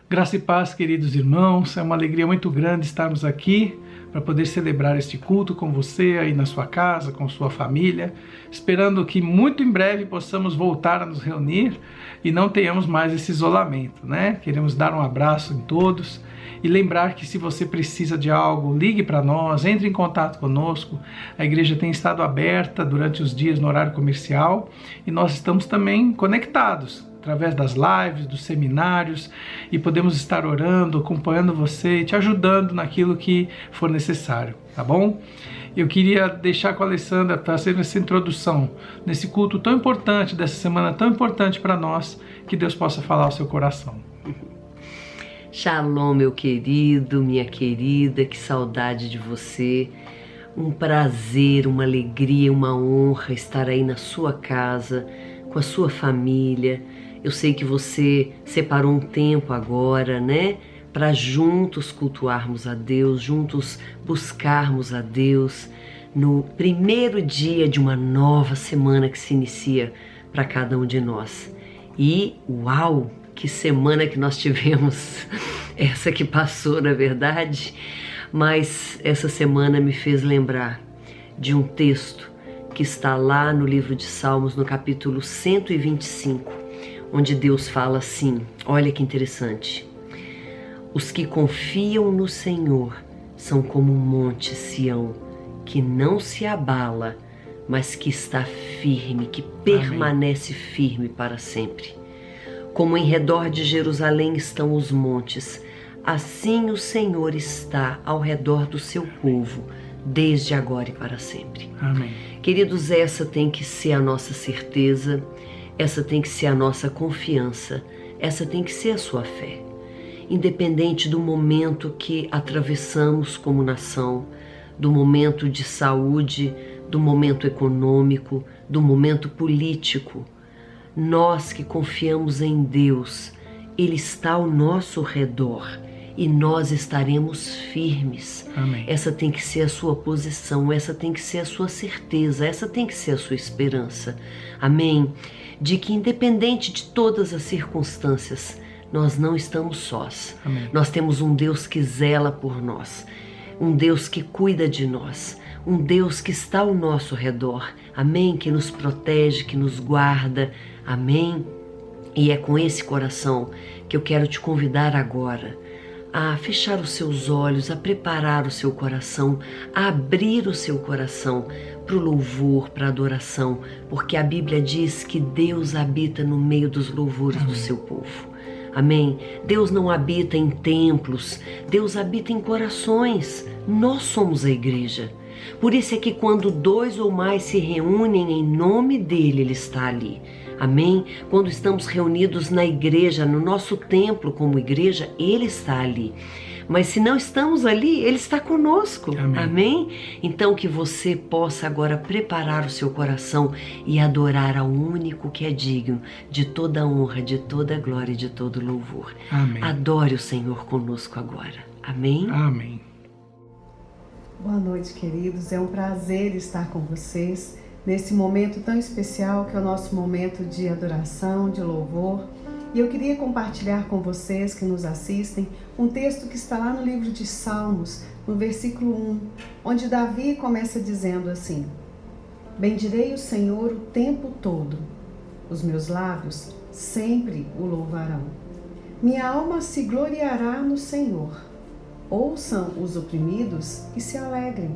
Graça e paz, queridos irmãos, é uma alegria muito grande estarmos aqui para poder celebrar este culto com você aí na sua casa, com sua família, esperando que muito em breve possamos voltar a nos reunir e não tenhamos mais esse isolamento, né? Queremos dar um abraço em todos e lembrar que se você precisa de algo, ligue para nós, entre em contato conosco. A igreja tem estado aberta durante os dias no horário comercial e nós estamos também conectados através das lives, dos seminários, e podemos estar orando, acompanhando você e te ajudando naquilo que for necessário, tá bom? Eu queria deixar com a Alessandra fazendo essa introdução nesse culto tão importante, dessa semana tão importante para nós, que Deus possa falar ao seu coração. Shalom, meu querido, minha querida, que saudade de você. Um prazer, uma alegria, uma honra estar aí na sua casa, com a sua família. Eu sei que você separou um tempo agora, né? Para juntos cultuarmos a Deus, juntos buscarmos a Deus no primeiro dia de uma nova semana que se inicia para cada um de nós. E uau, que semana que nós tivemos, essa que passou, na verdade, mas essa semana me fez lembrar de um texto que está lá no livro de Salmos, no capítulo 125, onde Deus fala assim, olha que interessante: os que confiam no Senhor são como um monte Sião, que não se abala, mas que está firme, que permanece firme para sempre. Como em redor de Jerusalém estão os montes, assim o Senhor está ao redor do seu povo, desde agora e para sempre. Amém. Queridos, essa tem que ser a nossa certeza, essa tem que ser a nossa confiança, essa tem que ser a sua fé. Independente do momento que atravessamos como nação, do momento de saúde, do momento econômico, do momento político, nós que confiamos em Deus, Ele está ao nosso redor e nós estaremos firmes. Amém. Essa tem que ser a sua posição, essa tem que ser a sua certeza, essa tem que ser a sua esperança. Amém? De que independente de todas as circunstâncias, nós não estamos sós. Amém. Nós temos um Deus que zela por nós, um Deus que cuida de nós, um Deus que está ao nosso redor. Amém? Que nos protege, que nos guarda. Amém? E é com esse coração que eu quero te convidar agora a fechar os seus olhos, a preparar o seu coração, a abrir o seu coração para o louvor, para a adoração, porque a Bíblia diz que Deus habita no meio dos louvores do seu povo. Amém? Deus não habita em templos, Deus habita em corações. Nós somos a igreja. Por isso é que quando 2 ou mais se reúnem em nome dele, ele está ali. Amém? Quando estamos reunidos na igreja, no nosso templo como igreja, ele está ali. Mas se não estamos ali, ele está conosco. Amém. Amém? Então que você possa agora preparar o seu coração e adorar ao único que é digno de toda honra, de toda glória e de todo louvor. Amém. Adore o Senhor conosco agora. Amém? Amém. Boa noite, queridos. É um prazer estar com vocês nesse momento tão especial que é o nosso momento de adoração, de louvor. E eu queria compartilhar com vocês que nos assistem um texto que está lá no livro de Salmos, no versículo 1, onde Davi começa dizendo assim: bendirei o Senhor o tempo todo, os meus lábios sempre o louvarão. Minha alma se gloriará no Senhor. Ouçam os oprimidos e se alegrem.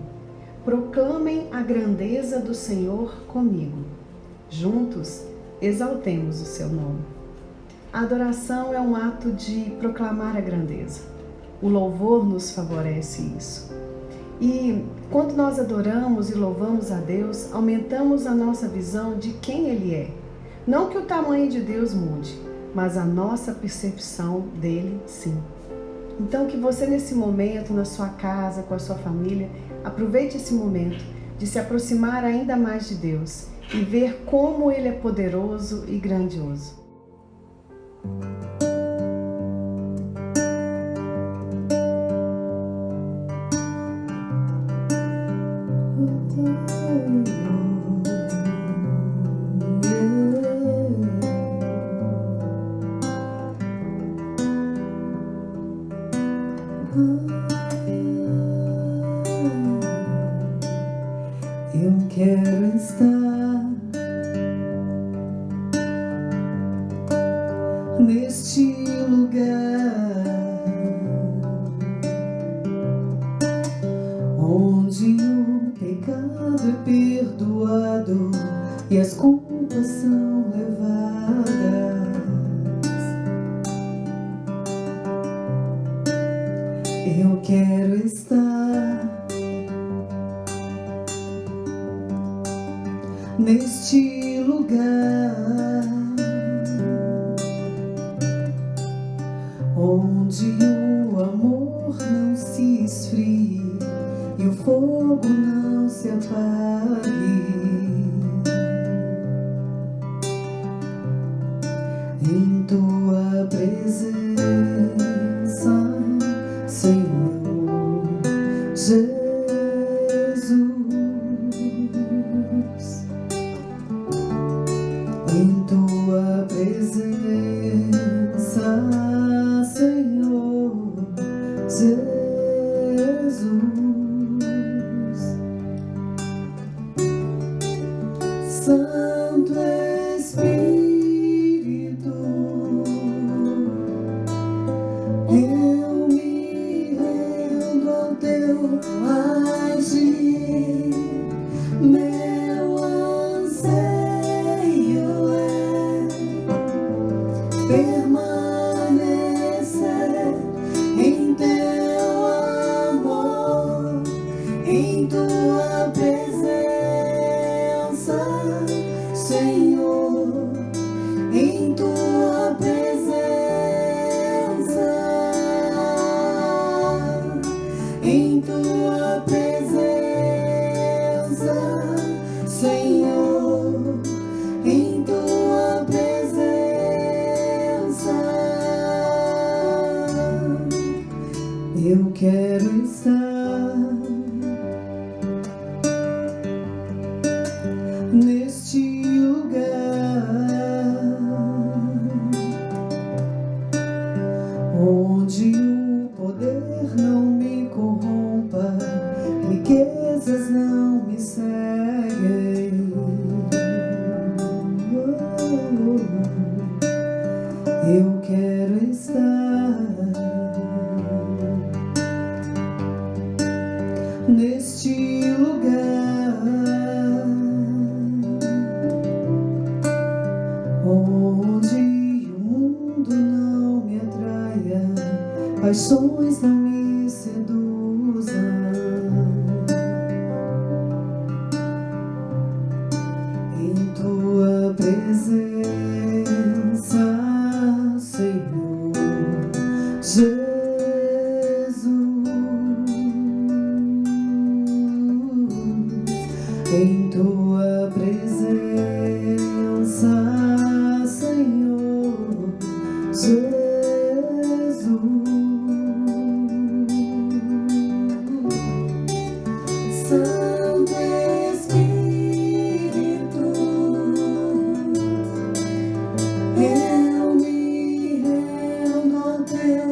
Proclamem a grandeza do Senhor comigo. Juntos, exaltemos o seu nome. A adoração é um ato de proclamar a grandeza. O louvor nos favorece isso. E quando nós adoramos e louvamos a Deus, aumentamos a nossa visão de quem Ele é. Não que o tamanho de Deus mude, mas a nossa percepção dele, sim. Então que você nesse momento, na sua casa, com a sua família, aproveite esse momento de se aproximar ainda mais de Deus e ver como Ele é poderoso e grandioso. Eu quero estar neste lugar onde o pecado é perdoado e as culpas são levadas. Eu quero estar neste lugar onde o amor não se esfrie e o fogo não se apague. Em tua presença, Senhor Jesus. Em tua presença, Senhor Jesus. Santo Espírito, eu me rendo ao teu agir. Meu anseio é permanecer em teu amor, em tua presença, Senhor, em tua presença, em tua presença, Senhor, em tua presença. Eu quero estar neste lugar onde o poder não me corrompa, riquezas não me seguem. Eu quero estar neste lugar onde o mundo não me atraia, paixões não me seduzam. Em tua presença, Senhor Jesus. Em tua presença, Senhor Jesus. Santo Espírito, eu me rendo ao teu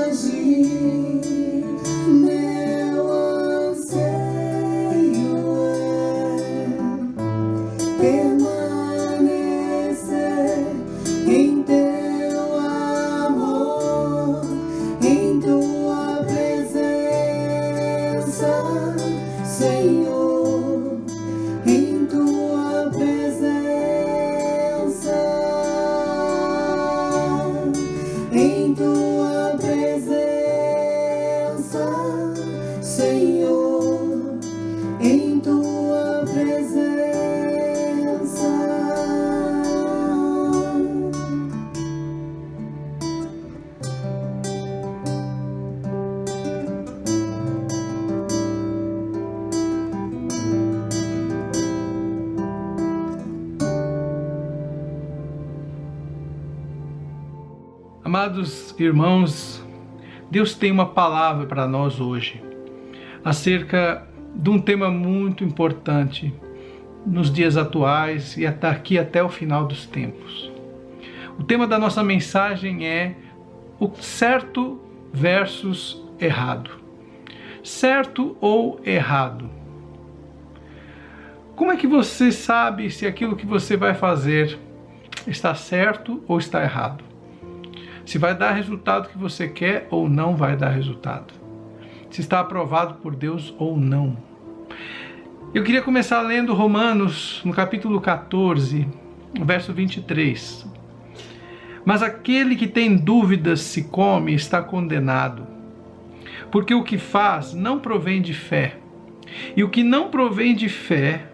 agir. Meu anseio é permanecer em teu amor, em tua presença, Senhor, em tua presença, em tua presença, Senhor, em tua presença. Amados irmãos, Deus tem uma palavra para nós hoje, acerca de um tema muito importante nos dias atuais e aqui até o final dos tempos. O tema da nossa mensagem é o certo versus errado. Certo ou errado? Como é que você sabe se aquilo que você vai fazer está certo ou está errado? Se vai dar resultado que você quer ou não vai dar resultado? Se está aprovado por Deus ou não? Eu queria começar lendo Romanos, no capítulo 14, verso 23. Mas aquele que tem dúvidas se come está condenado, porque o que faz não provém de fé, e o que não provém de fé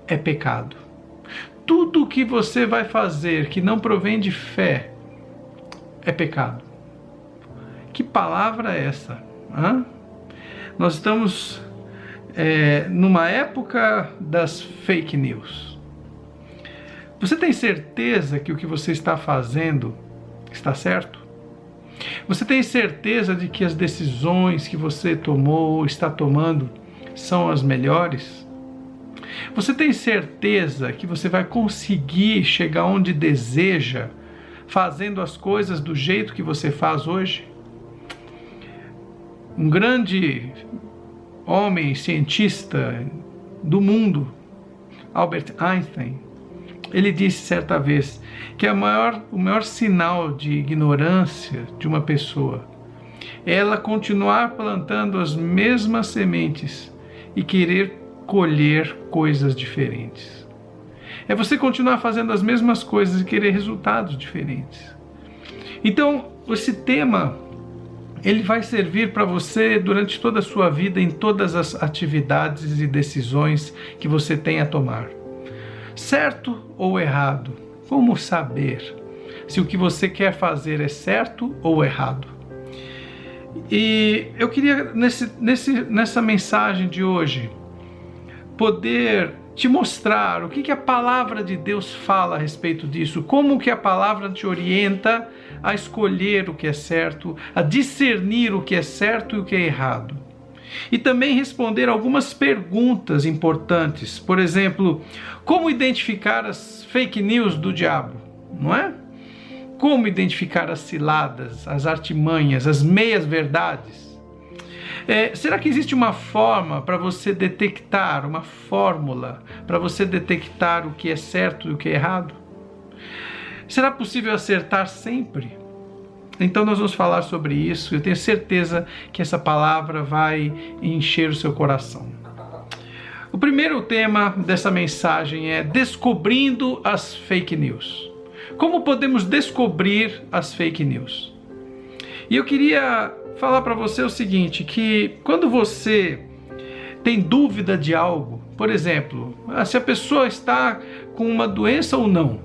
é pecado. Tudo o que você vai fazer que não provém de fé é pecado. Que palavra é essa? Nós estamos numa época das fake news. Você tem certeza que o que você está fazendo está certo? Você tem certeza de que as decisões que você tomou ou está tomando são as melhores? Você tem certeza que você vai conseguir chegar onde deseja fazendo as coisas do jeito que você faz hoje? Um grande homem cientista do mundo, Albert Einstein, ele disse certa vez que o maior sinal de ignorância de uma pessoa é ela continuar plantando as mesmas sementes e querer colher coisas diferentes. É você continuar fazendo as mesmas coisas e querer resultados diferentes. Então, esse tema, ele vai servir para você durante toda a sua vida, em todas as atividades e decisões que você tem a tomar. Certo ou errado? Como saber se o que você quer fazer é certo ou errado? E eu queria, nessa mensagem de hoje, poder te mostrar o que a palavra de Deus fala a respeito disso, como que a palavra te orienta a escolher o que é certo, a discernir o que é certo e o que é errado. E também responder algumas perguntas importantes. Por exemplo, como identificar as fake news do diabo, não é? Como identificar as ciladas, as artimanhas, as meias-verdades? Será que existe uma forma para você detectar, uma fórmula para você detectar o que é certo e o que é errado? Será possível acertar sempre? Então nós vamos falar sobre isso. Eu tenho certeza que essa palavra vai encher o seu coração. O primeiro tema dessa mensagem é descobrindo as fake news. Como podemos descobrir as fake news? E eu queria falar para você o seguinte, que quando você tem dúvida de algo, por exemplo, se a pessoa está com uma doença ou não,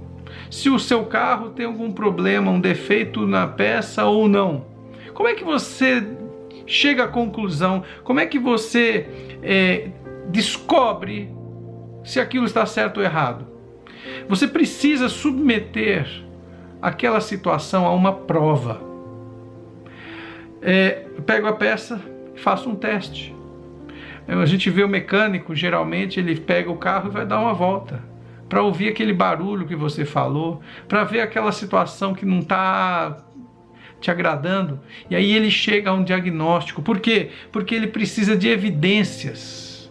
se o seu carro tem algum problema, um defeito na peça ou não, como é que você chega à conclusão, como é que você descobre se aquilo está certo ou errado? Você precisa submeter aquela situação a uma prova. Eu pego a peça e faço um teste. A gente vê o mecânico, geralmente ele pega o carro e vai dar uma volta para ouvir aquele barulho que você falou, para ver aquela situação que não está te agradando, e aí ele chega a um diagnóstico. Por quê? Porque ele precisa de evidências.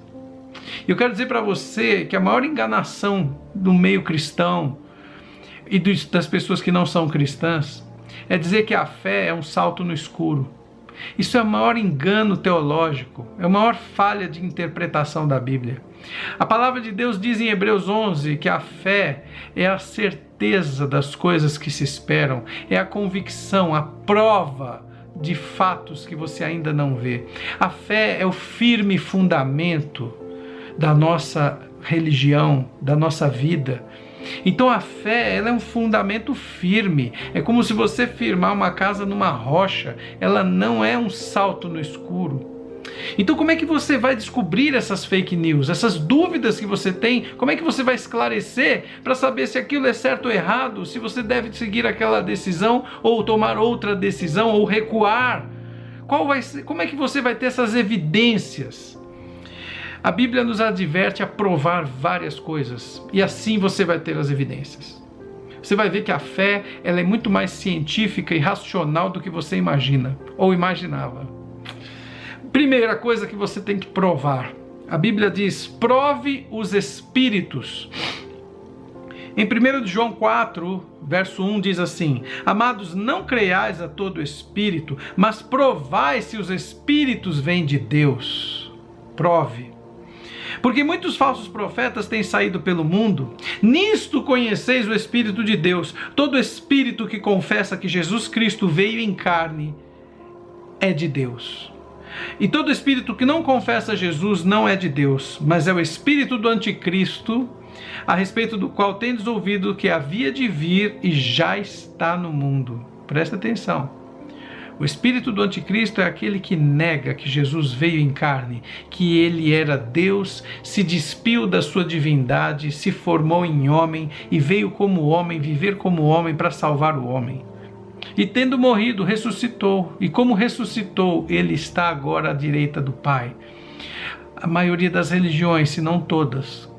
Eu quero dizer para você que a maior enganação do meio cristão e das pessoas que não são cristãs é dizer que a fé é um salto no escuro. Isso é o maior engano teológico, é a maior falha de interpretação da Bíblia. A palavra de Deus diz em Hebreus 11 que a fé é a certeza das coisas que se esperam, é a convicção, a prova de fatos que você ainda não vê. A fé é o firme fundamento da nossa religião, da nossa vida. Então a fé, ela é um fundamento firme. É como se você firmar uma casa numa rocha. Ela não é um salto no escuro. Então como é que você vai descobrir essas fake news, essas dúvidas que você tem? Como é que você vai esclarecer para saber se aquilo é certo ou errado, se você deve seguir aquela decisão ou tomar outra decisão ou recuar? Como é que você vai ter essas evidências? A Bíblia nos adverte a provar várias coisas e assim você vai ter as evidências. Você vai ver que a fé ela é muito mais científica e racional do que você imagina ou imaginava. Primeira coisa que você tem que provar. A Bíblia diz, prove os espíritos. Em 1 João 4, verso 1 diz assim, amados, não creiais a todo espírito, mas provai se os espíritos vêm de Deus. Prove. Porque muitos falsos profetas têm saído pelo mundo. Nisto conheceis o Espírito de Deus. Todo espírito que confessa que Jesus Cristo veio em carne é de Deus. E todo espírito que não confessa Jesus não é de Deus, mas é o espírito do anticristo, a respeito do qual tendes ouvido que havia de vir e já está no mundo. Presta atenção. O espírito do anticristo é aquele que nega que Jesus veio em carne, que ele era Deus, se despiu da sua divindade, se formou em homem e veio como homem, viver como homem para salvar o homem. E tendo morrido, ressuscitou. E como ressuscitou, ele está agora à direita do Pai. A maioria das religiões, se não todas,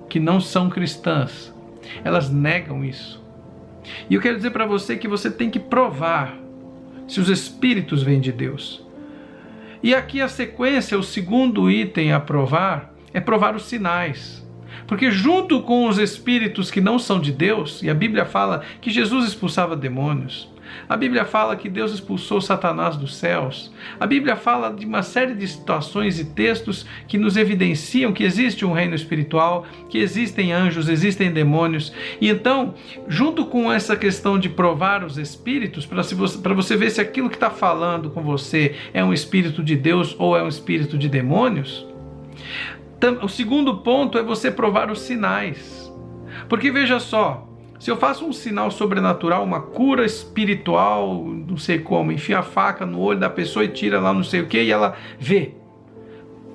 que não são cristãs, elas negam isso. E eu quero dizer para você que você tem que provar se os espíritos vêm de Deus. E aqui a sequência, o segundo item a provar, é provar os sinais. Porque junto com os espíritos que não são de Deus, e a Bíblia fala que Jesus expulsava demônios, a Bíblia fala que Deus expulsou Satanás dos céus, a Bíblia fala de uma série de situações e textos que nos evidenciam que existe um reino espiritual, que existem anjos, existem demônios. E então, junto com essa questão de provar os espíritos, para você ver se aquilo que está falando com você é um espírito de Deus ou é um espírito de demônios, o segundo ponto é você provar os sinais. Porque veja só, se eu faço um sinal sobrenatural, uma cura espiritual, não sei como, enfia a faca no olho da pessoa e tira lá não sei o que, e ela vê.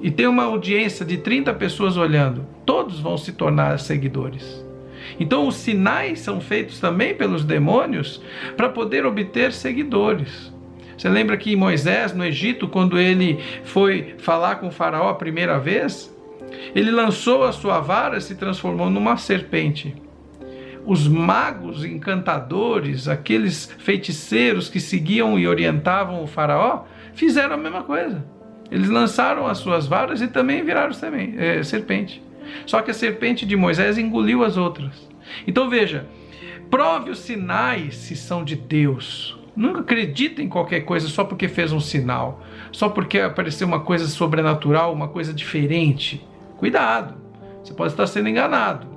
E tem uma audiência de 30 pessoas olhando, todos vão se tornar seguidores. Então os sinais são feitos também pelos demônios para poder obter seguidores. Você lembra que Moisés, no Egito, quando ele foi falar com o faraó a primeira vez, ele lançou a sua vara e se transformou numa serpente. Os magos, encantadores, aqueles feiticeiros que seguiam e orientavam o faraó, fizeram a mesma coisa. Eles lançaram as suas varas e também viraram serpente. Só que a serpente de Moisés engoliu as outras. Então veja, prove os sinais se são de Deus. Nunca acredite em qualquer coisa só porque fez um sinal, só porque apareceu uma coisa sobrenatural, uma coisa diferente. Cuidado, você pode estar sendo enganado.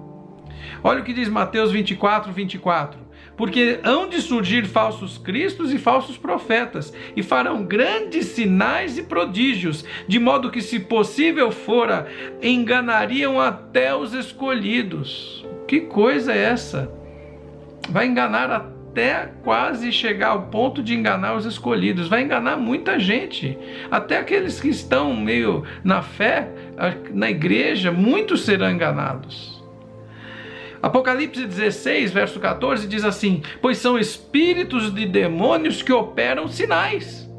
Olha o que diz Mateus 24, 24. Porque hão de surgir falsos cristos e falsos profetas, e farão grandes sinais e prodígios, de modo que, se possível fora, enganariam até os escolhidos. Que coisa é essa? Vai enganar até quase chegar ao ponto de enganar os escolhidos. Vai enganar muita gente. Até aqueles que estão meio na fé, na igreja, muitos serão enganados. Apocalipse 16, verso 14 diz assim: pois são espíritos de demônios que operam sinais.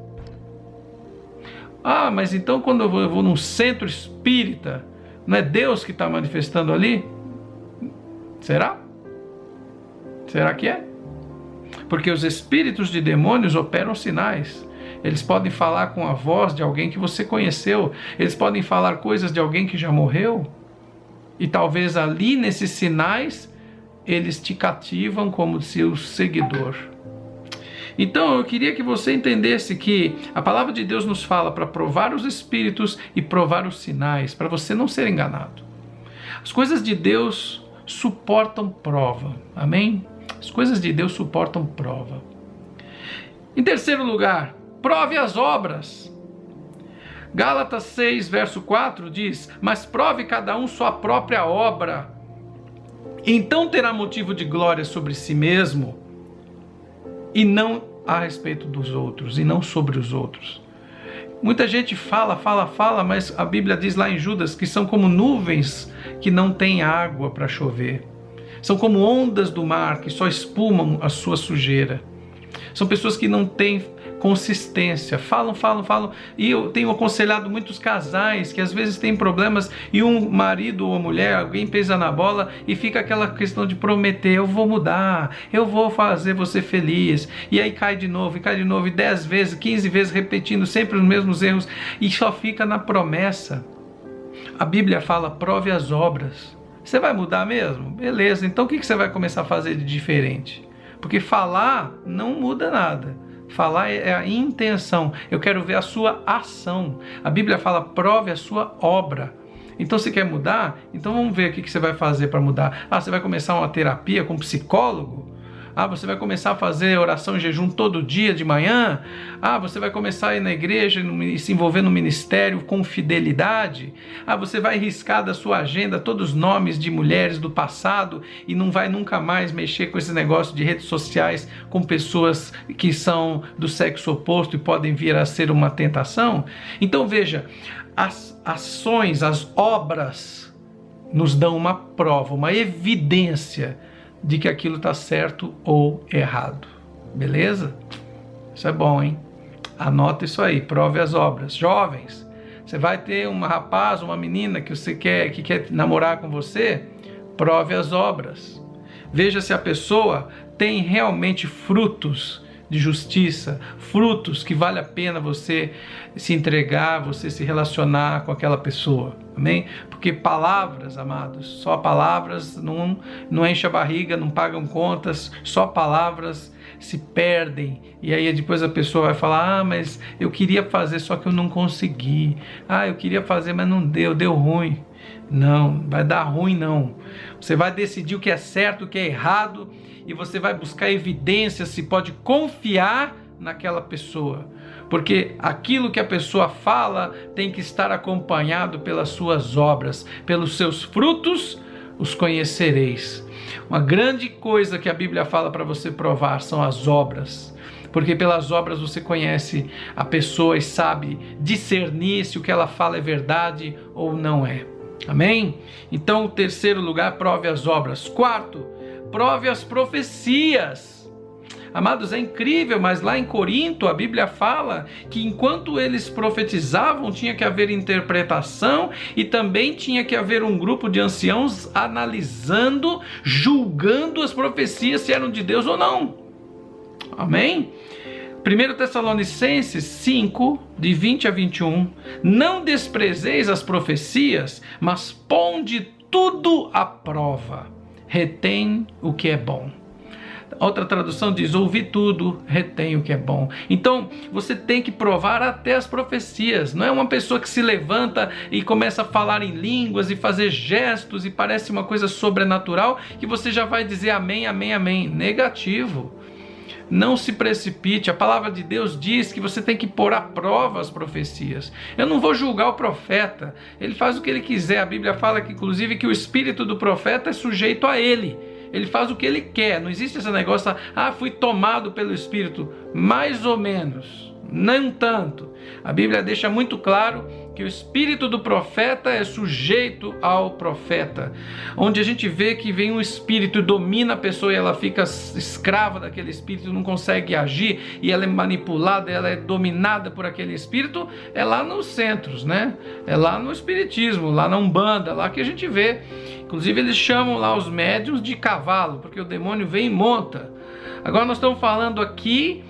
Ah, mas então quando eu vou num centro espírita, não é Deus que está manifestando ali? Será? Será que é? Porque os espíritos de demônios operam sinais. Eles podem falar com a voz de alguém que você conheceu. Eles podem falar coisas de alguém que já morreu. E talvez ali, nesses sinais, eles te cativam como seu seguidor. Então, eu queria que você entendesse que a palavra de Deus nos fala para provar os espíritos e provar os sinais, para você não ser enganado. As coisas de Deus suportam prova. Amém? As coisas de Deus suportam prova. Em terceiro lugar, prove as obras. Gálatas 6, verso 4 diz: mas prove cada um sua própria obra, então terá motivo de glória sobre si mesmo, e não a respeito dos outros, e não sobre os outros. Muita gente fala, mas a Bíblia diz lá em Judas que são como nuvens que não têm água para chover. São como ondas do mar que só espumam a sua sujeira. São pessoas que não têm consistência. Falam. E eu tenho aconselhado muitos casais que às vezes têm problemas e um marido ou mulher, alguém pisa na bola e fica aquela questão de prometer: eu vou mudar, eu vou fazer você feliz. E aí cai de novo, e 10 vezes, 15 vezes repetindo sempre os mesmos erros e só fica na promessa. A Bíblia fala: prove as obras. Você vai mudar mesmo? Beleza, então o que você vai começar a fazer de diferente? Porque falar não muda nada. Falar é a intenção. Eu quero ver a sua ação. A Bíblia fala: prove a sua obra. Então, se quer mudar, então vamos ver o que você vai fazer para mudar. Você vai começar uma terapia com um psicólogo? Você vai começar a fazer oração e jejum todo dia de manhã? Você vai começar a ir na igreja e se envolver no ministério com fidelidade? Você vai riscar da sua agenda todos os nomes de mulheres do passado e não vai nunca mais mexer com esse negócio de redes sociais com pessoas que são do sexo oposto e podem vir a ser uma tentação? Então veja, as ações, as obras nos dão uma prova, uma evidência de que aquilo está certo ou errado. Beleza? Isso é bom, hein? Anota isso aí, prove as obras. Jovens, você vai ter um rapaz, uma menina que quer namorar com você, prove as obras. Veja se a pessoa tem realmente frutos de justiça, frutos que vale a pena você se entregar, você se relacionar com aquela pessoa. Amém? Porque palavras, amados, só palavras não enche a barriga, não pagam contas, só palavras se perdem. E aí depois a pessoa vai falar: mas eu queria fazer, só que eu não consegui. Eu queria fazer, mas não deu ruim. Não, vai dar ruim não. Você vai decidir o que é certo, o que é errado, e você vai buscar evidências, se pode confiar naquela pessoa. Porque aquilo que a pessoa fala tem que estar acompanhado pelas suas obras. Pelos seus frutos os conhecereis. Uma grande coisa que a Bíblia fala para você provar são as obras. Porque pelas obras você conhece a pessoa e sabe discernir se o que ela fala é verdade ou não é. Amém? Então, o terceiro lugar, prove as obras. Quarto, prove as profecias. Amados, é incrível, mas lá em Corinto a Bíblia fala que enquanto eles profetizavam tinha que haver interpretação e também tinha que haver um grupo de anciãos analisando, julgando as profecias se eram de Deus ou não. Amém? 1 Tessalonicenses 5, de 20 a 21, não desprezeis as profecias, mas ponde tudo à prova, retém o que é bom. Outra tradução diz: ouvi tudo, retém o que é bom. Então, você tem que provar até as profecias. Não é uma pessoa que se levanta e começa a falar em línguas e fazer gestos e parece uma coisa sobrenatural que você já vai dizer amém, amém, amém. Negativo. Não se precipite. A palavra de Deus diz que você tem que pôr à prova as profecias. Eu não vou julgar o profeta. Ele faz o que ele quiser. A Bíblia fala que, inclusive, que o espírito do profeta é sujeito a ele. Ele faz o que ele quer. Não existe esse negócio: fui tomado pelo Espírito. Mais ou menos. Não tanto. A Bíblia deixa muito claro que o espírito do profeta é sujeito ao profeta. Onde a gente vê que vem um espírito e domina a pessoa e ela fica escrava daquele espírito, não consegue agir e ela é manipulada, ela é dominada por aquele espírito, é lá nos centros, né? É lá no espiritismo, lá na Umbanda, lá que a gente vê. Inclusive eles chamam lá os médiuns de cavalo, porque o demônio vem e monta. Agora nós estamos falando aqui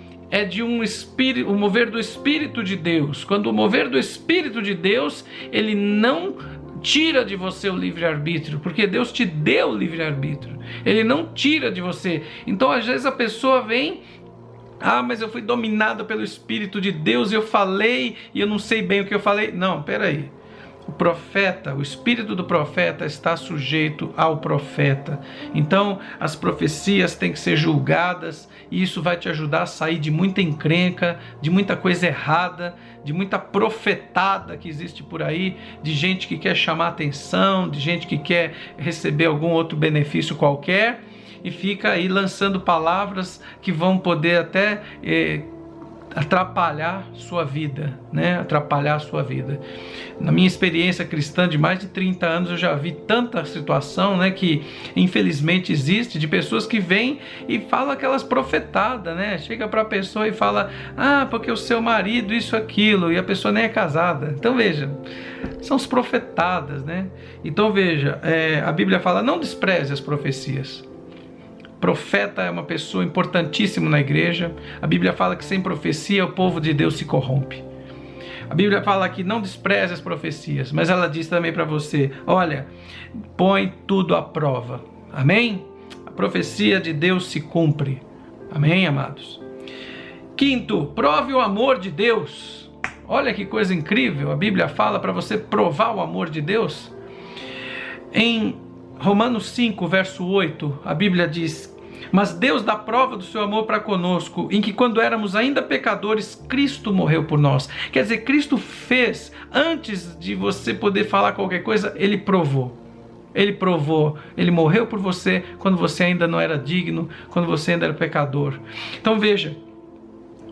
de um espírito, o mover do Espírito de Deus. Quando o mover do Espírito de Deus, ele não tira de você o livre-arbítrio, porque Deus te deu o livre-arbítrio. Ele não tira de você. Então às vezes a pessoa vem: mas eu fui dominado pelo Espírito de Deus, eu falei e eu não sei bem o que eu falei. Não, peraí. O profeta, o espírito do profeta está sujeito ao profeta. Então, as profecias têm que ser julgadas e isso vai te ajudar a sair de muita encrenca, de muita coisa errada, de muita profetada que existe por aí, de gente que quer chamar atenção, de gente que quer receber algum outro benefício qualquer e fica aí lançando palavras que vão poder até atrapalhar sua vida, né? Atrapalhar a sua vida. Na minha experiência cristã de mais de 30 anos, eu já vi tanta situação, né, que infelizmente existe, de pessoas que vêm e falam aquelas profetadas, né? Chega para a pessoa e fala, porque o seu marido isso, aquilo, e a pessoa nem é casada. Então veja, são as profetadas, né? Então veja, a Bíblia fala, não despreze as profecias. Profeta é uma pessoa importantíssima na igreja. A Bíblia fala que sem profecia o povo de Deus se corrompe. A Bíblia fala que não despreze as profecias, mas ela diz também para você, olha, põe tudo à prova. Amém? A profecia de Deus se cumpre. Amém, amados? Quinto, prove o amor de Deus. Olha que coisa incrível, a Bíblia fala para você provar o amor de Deus. Em Romanos 5, verso 8, a Bíblia diz, mas Deus dá prova do seu amor para conosco, em que quando éramos ainda pecadores, Cristo morreu por nós. Quer dizer, Cristo fez, antes de você poder falar qualquer coisa, Ele provou. Ele provou, Ele morreu por você quando você ainda não era digno, quando você ainda era pecador. Então veja,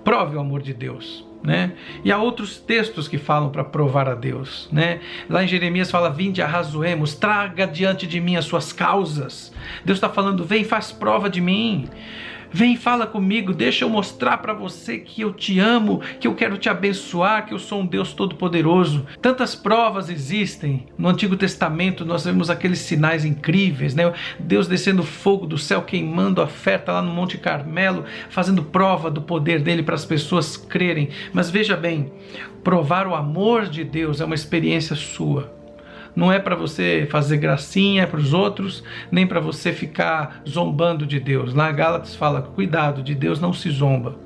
prove o amor de Deus. Né? E há outros textos que falam para provar a Deus, né? Lá em Jeremias fala, vinde, arrazoemos, traga diante de mim as suas causas. Deus está falando, vem, faz prova de mim. Vem, fala comigo, deixa eu mostrar para você que eu te amo, que eu quero te abençoar, que eu sou um Deus todo-poderoso. Tantas provas existem. No Antigo Testamento nós vemos aqueles sinais incríveis, né? Deus descendo fogo do céu, queimando a oferta lá no Monte Carmelo, fazendo prova do poder dele para as pessoas crerem. Mas veja bem, provar o amor de Deus é uma experiência sua. Não é para você fazer gracinha para os outros, nem para você ficar zombando de Deus. Lá em Gálatas fala, cuidado, de Deus não se zomba.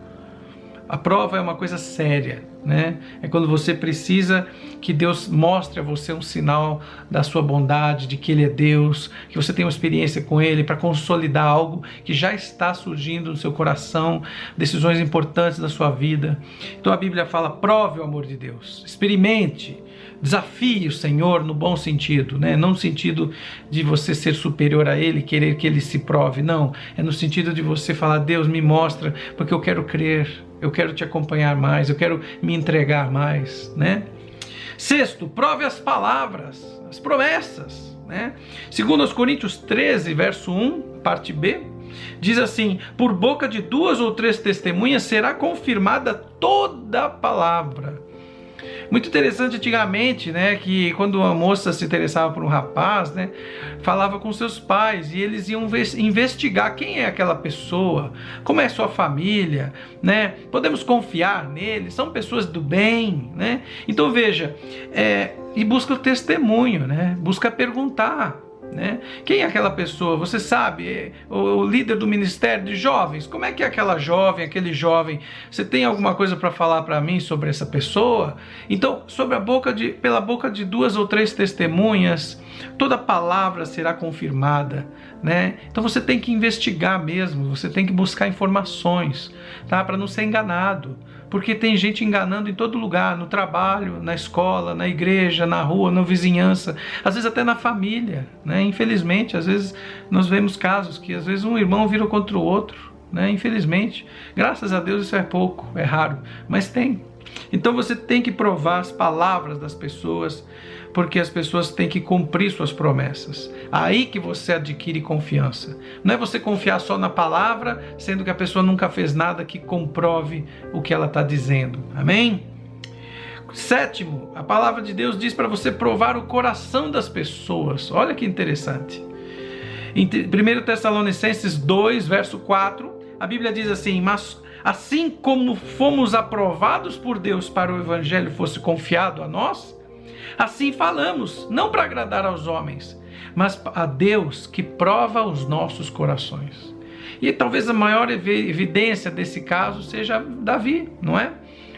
A prova é uma coisa séria, né? É quando você precisa que Deus mostre a você um sinal da sua bondade, de que Ele é Deus, que você tem uma experiência com Ele para consolidar algo que já está surgindo no seu coração, decisões importantes da sua vida. Então a Bíblia fala, prove o amor de Deus, experimente, desafie o Senhor no bom sentido, né? Não no sentido de você ser superior a Ele, querer que Ele se prove, não. É no sentido de você falar, Deus me mostra, porque eu quero crer, eu quero te acompanhar mais, eu quero me entregar mais, né? Sexto, prove as palavras, as promessas, né? 2 Coríntios 13, verso 1, parte B, diz assim, por boca de 2 ou 3 testemunhas será confirmada toda a palavra. Muito interessante antigamente, né, que quando uma moça se interessava por um rapaz, né, falava com seus pais e eles iam investigar quem é aquela pessoa, como é sua família, né, podemos confiar neles, são pessoas do bem, né? Então veja, e busca o testemunho, né, busca perguntar, né? Quem é aquela pessoa? Você sabe, o líder do ministério de jovens, como é que é aquela jovem, aquele jovem? Você tem alguma coisa para falar para mim sobre essa pessoa? Então, pela boca de 2 ou 3 testemunhas, toda palavra será confirmada, né? Então você tem que investigar mesmo, você tem que buscar informações, tá? Para não ser enganado. Porque tem gente enganando em todo lugar, no trabalho, na escola, na igreja, na rua, na vizinhança, às vezes até na família, né? Infelizmente, às vezes nós vemos casos que às vezes um irmão vira contra o outro, né? Infelizmente, graças a Deus isso é pouco, é raro, mas tem. Então você tem que provar as palavras das pessoas, porque as pessoas têm que cumprir suas promessas. Aí que você adquire confiança. Não é você confiar só na palavra, sendo que a pessoa nunca fez nada que comprove o que ela está dizendo. Amém? Sétimo, a palavra de Deus diz para você provar o coração das pessoas. Olha que interessante. Em 1 Tessalonicenses 2, verso 4, a Bíblia diz assim, mas assim como fomos aprovados por Deus para o Evangelho fosse confiado a nós, assim falamos, não para agradar aos homens, mas a Deus que prova os nossos corações. E talvez a maior evidência desse caso seja Davi, não é?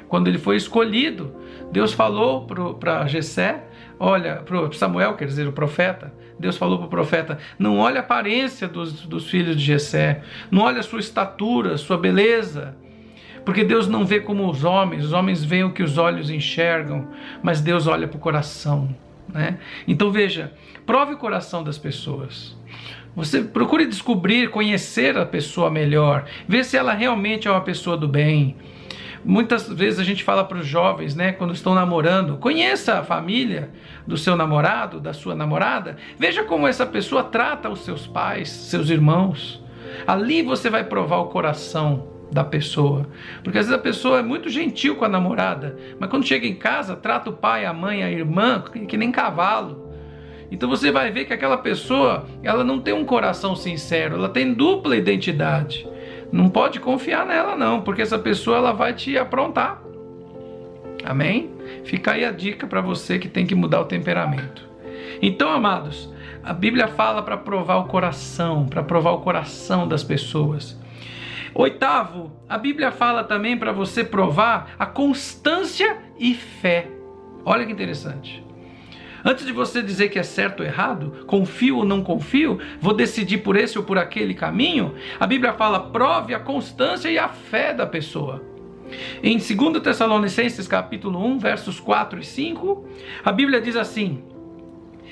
Quando ele foi escolhido, Deus falou para Jessé, olha, para Samuel, quer dizer, o profeta, Deus falou para o profeta, não olhe a aparência dos filhos de Jessé, não olhe a sua estatura, sua beleza, porque Deus não vê como os homens veem o que os olhos enxergam, mas Deus olha para o coração, né? Então veja, prove o coração das pessoas. Você procure descobrir, conhecer a pessoa melhor, ver se ela realmente é uma pessoa do bem. Muitas vezes a gente fala para os jovens, né, quando estão namorando, conheça a família do seu namorado, da sua namorada, veja como essa pessoa trata os seus pais, seus irmãos. Ali você vai provar o coração da pessoa, porque às vezes a pessoa é muito gentil com a namorada, mas quando chega em casa, trata o pai, a mãe, a irmã, que nem cavalo. Então você vai ver que aquela pessoa, ela não tem um coração sincero, ela tem dupla identidade. Não pode confiar nela não, porque essa pessoa ela vai te aprontar. Amém? Fica aí a dica para você que tem que mudar o temperamento. Então, amados, a Bíblia fala para provar o coração, das pessoas. Oitavo, a Bíblia fala também para você provar a constância e fé. Olha que interessante. Antes de você dizer que é certo ou errado, confio ou não confio, vou decidir por esse ou por aquele caminho, a Bíblia fala, prove a constância e a fé da pessoa. Em 2 Tessalonicenses capítulo 1, versos 4 e 5, a Bíblia diz assim: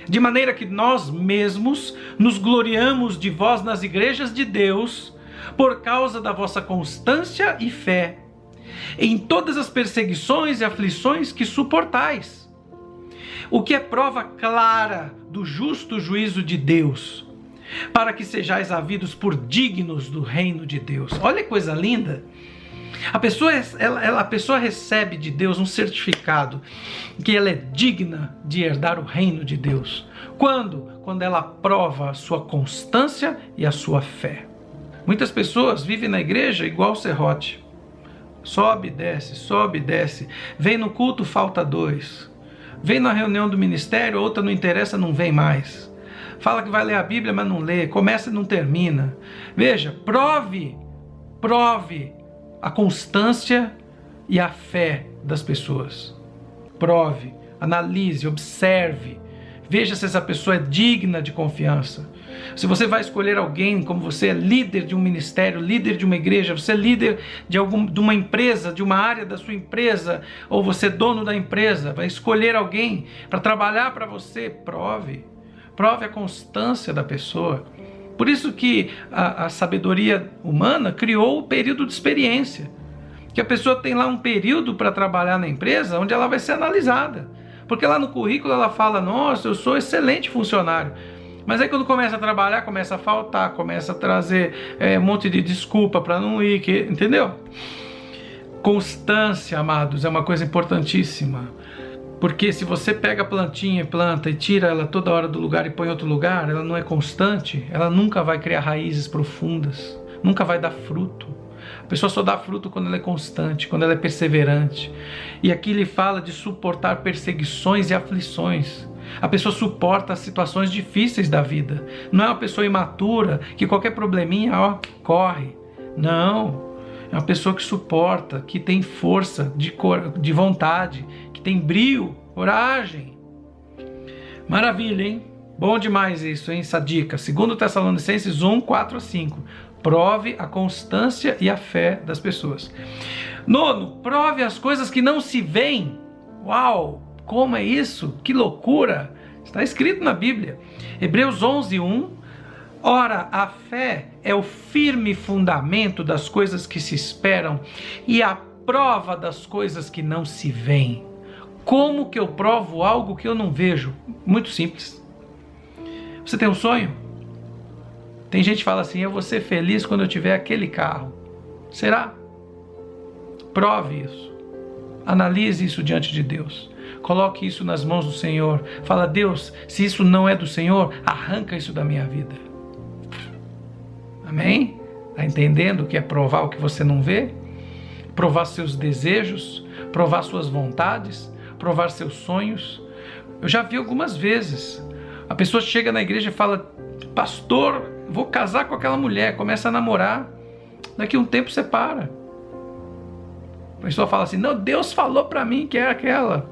de maneira que nós mesmos nos gloriamos de vós nas igrejas de Deus, por causa da vossa constância e fé, em todas as perseguições e aflições que suportais, o que é prova clara do justo juízo de Deus, para que sejais havidos por dignos do reino de Deus. Olha que coisa linda! A pessoa recebe de Deus um certificado que ela é digna de herdar o reino de Deus. Quando? Quando ela prova a sua constância e a sua fé. Muitas pessoas vivem na igreja igual serrote. Sobe e desce. Vem no culto, falta 2. Vem na reunião do ministério, outra não interessa, não vem mais. Fala que vai ler a Bíblia, mas não lê. Começa e não termina. Veja, prove a constância e a fé das pessoas. Prove, analise, observe. Veja se essa pessoa é digna de confiança. Se você vai escolher alguém, como você é líder de um ministério, líder de uma igreja, você é líder de uma empresa, de uma área da sua empresa, ou você é dono da empresa, vai escolher alguém para trabalhar para você, prove a constância da pessoa. Por isso que a sabedoria humana criou o período de experiência, que a pessoa tem lá um período para trabalhar na empresa, onde ela vai ser analisada, porque lá no currículo ela fala, nossa, eu sou excelente funcionário. Mas aí quando começa a trabalhar, começa a faltar, começa a trazer um monte de desculpa para não ir, entendeu? Constância, amados, é uma coisa importantíssima. Porque se você pega a plantinha e planta e tira ela toda hora do lugar e põe em outro lugar, ela não é constante, ela nunca vai criar raízes profundas, nunca vai dar fruto. A pessoa só dá fruto quando ela é constante, quando ela é perseverante. E aqui ele fala de suportar perseguições e aflições. A pessoa suporta as situações difíceis da vida. Não é uma pessoa imatura que qualquer probleminha, corre. Não. É uma pessoa que suporta, que tem força de vontade, que tem brio, coragem. Maravilha, hein? Bom demais isso, hein? Essa dica. 2 Tessalonicenses 1, 4 a 5. Prove a constância e a fé das pessoas. 9. Prove as coisas que não se veem. Uau! Como é isso? Que loucura! Está escrito na Bíblia. Hebreus 11, 1. Ora, a fé é o firme fundamento das coisas que se esperam e a prova das coisas que não se veem. Como que eu provo algo que eu não vejo? Muito simples. Você tem um sonho? Tem gente que fala assim, eu vou ser feliz quando eu tiver aquele carro. Será? Prove isso. Analise isso diante de Deus. Coloque isso nas mãos do Senhor. Fala, Deus, se isso não é do Senhor, arranca isso da minha vida. Amém? Está entendendo o que é provar o que você não vê? Provar seus desejos, provar suas vontades, provar seus sonhos. Eu já vi algumas vezes. A pessoa chega na igreja e fala, pastor, vou casar com aquela mulher, começa a namorar, daqui a um tempo separa. A pessoa fala assim, não, Deus falou para mim que é aquela.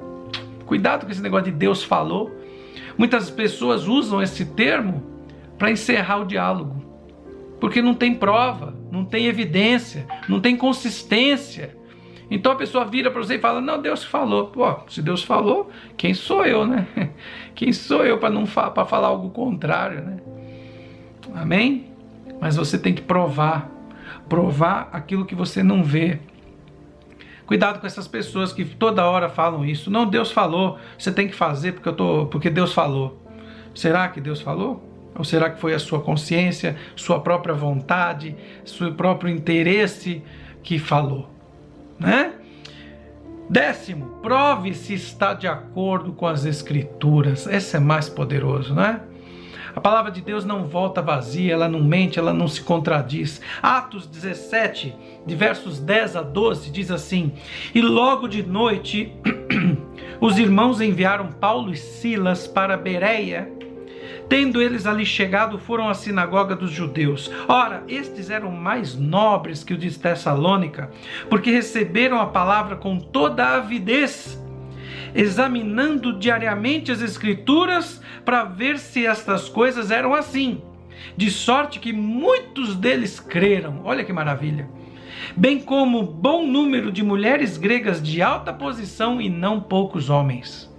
Cuidado com esse negócio de Deus falou. Muitas pessoas usam esse termo para encerrar o diálogo, porque não tem prova, não tem evidência, não tem consistência. Então a pessoa vira para você e fala, não, Deus falou. Pô, se Deus falou, quem sou eu, né? Quem sou eu para falar algo contrário, né? Amém? Mas você tem que provar aquilo que você não vê. Cuidado com essas pessoas que toda hora falam isso. Não, Deus falou, você tem que fazer porque Deus falou. Será que Deus falou? Ou será que foi a sua consciência, sua própria vontade, seu próprio interesse que falou, né? 10º, prove se está de acordo com as Escrituras. Esse é mais poderoso, né? A palavra de Deus não volta vazia, ela não mente, ela não se contradiz. Atos 17, de versos 10 a 12, diz assim: E logo de noite, os irmãos enviaram Paulo e Silas para Bereia. Tendo eles ali chegado, foram à sinagoga dos judeus. Ora, estes eram mais nobres que os de Tessalônica, porque receberam a palavra com toda a avidez, examinando diariamente as Escrituras para ver se estas coisas eram assim. De sorte que muitos deles creram. Olha que maravilha! Bem como bom número de mulheres gregas de alta posição e não poucos homens.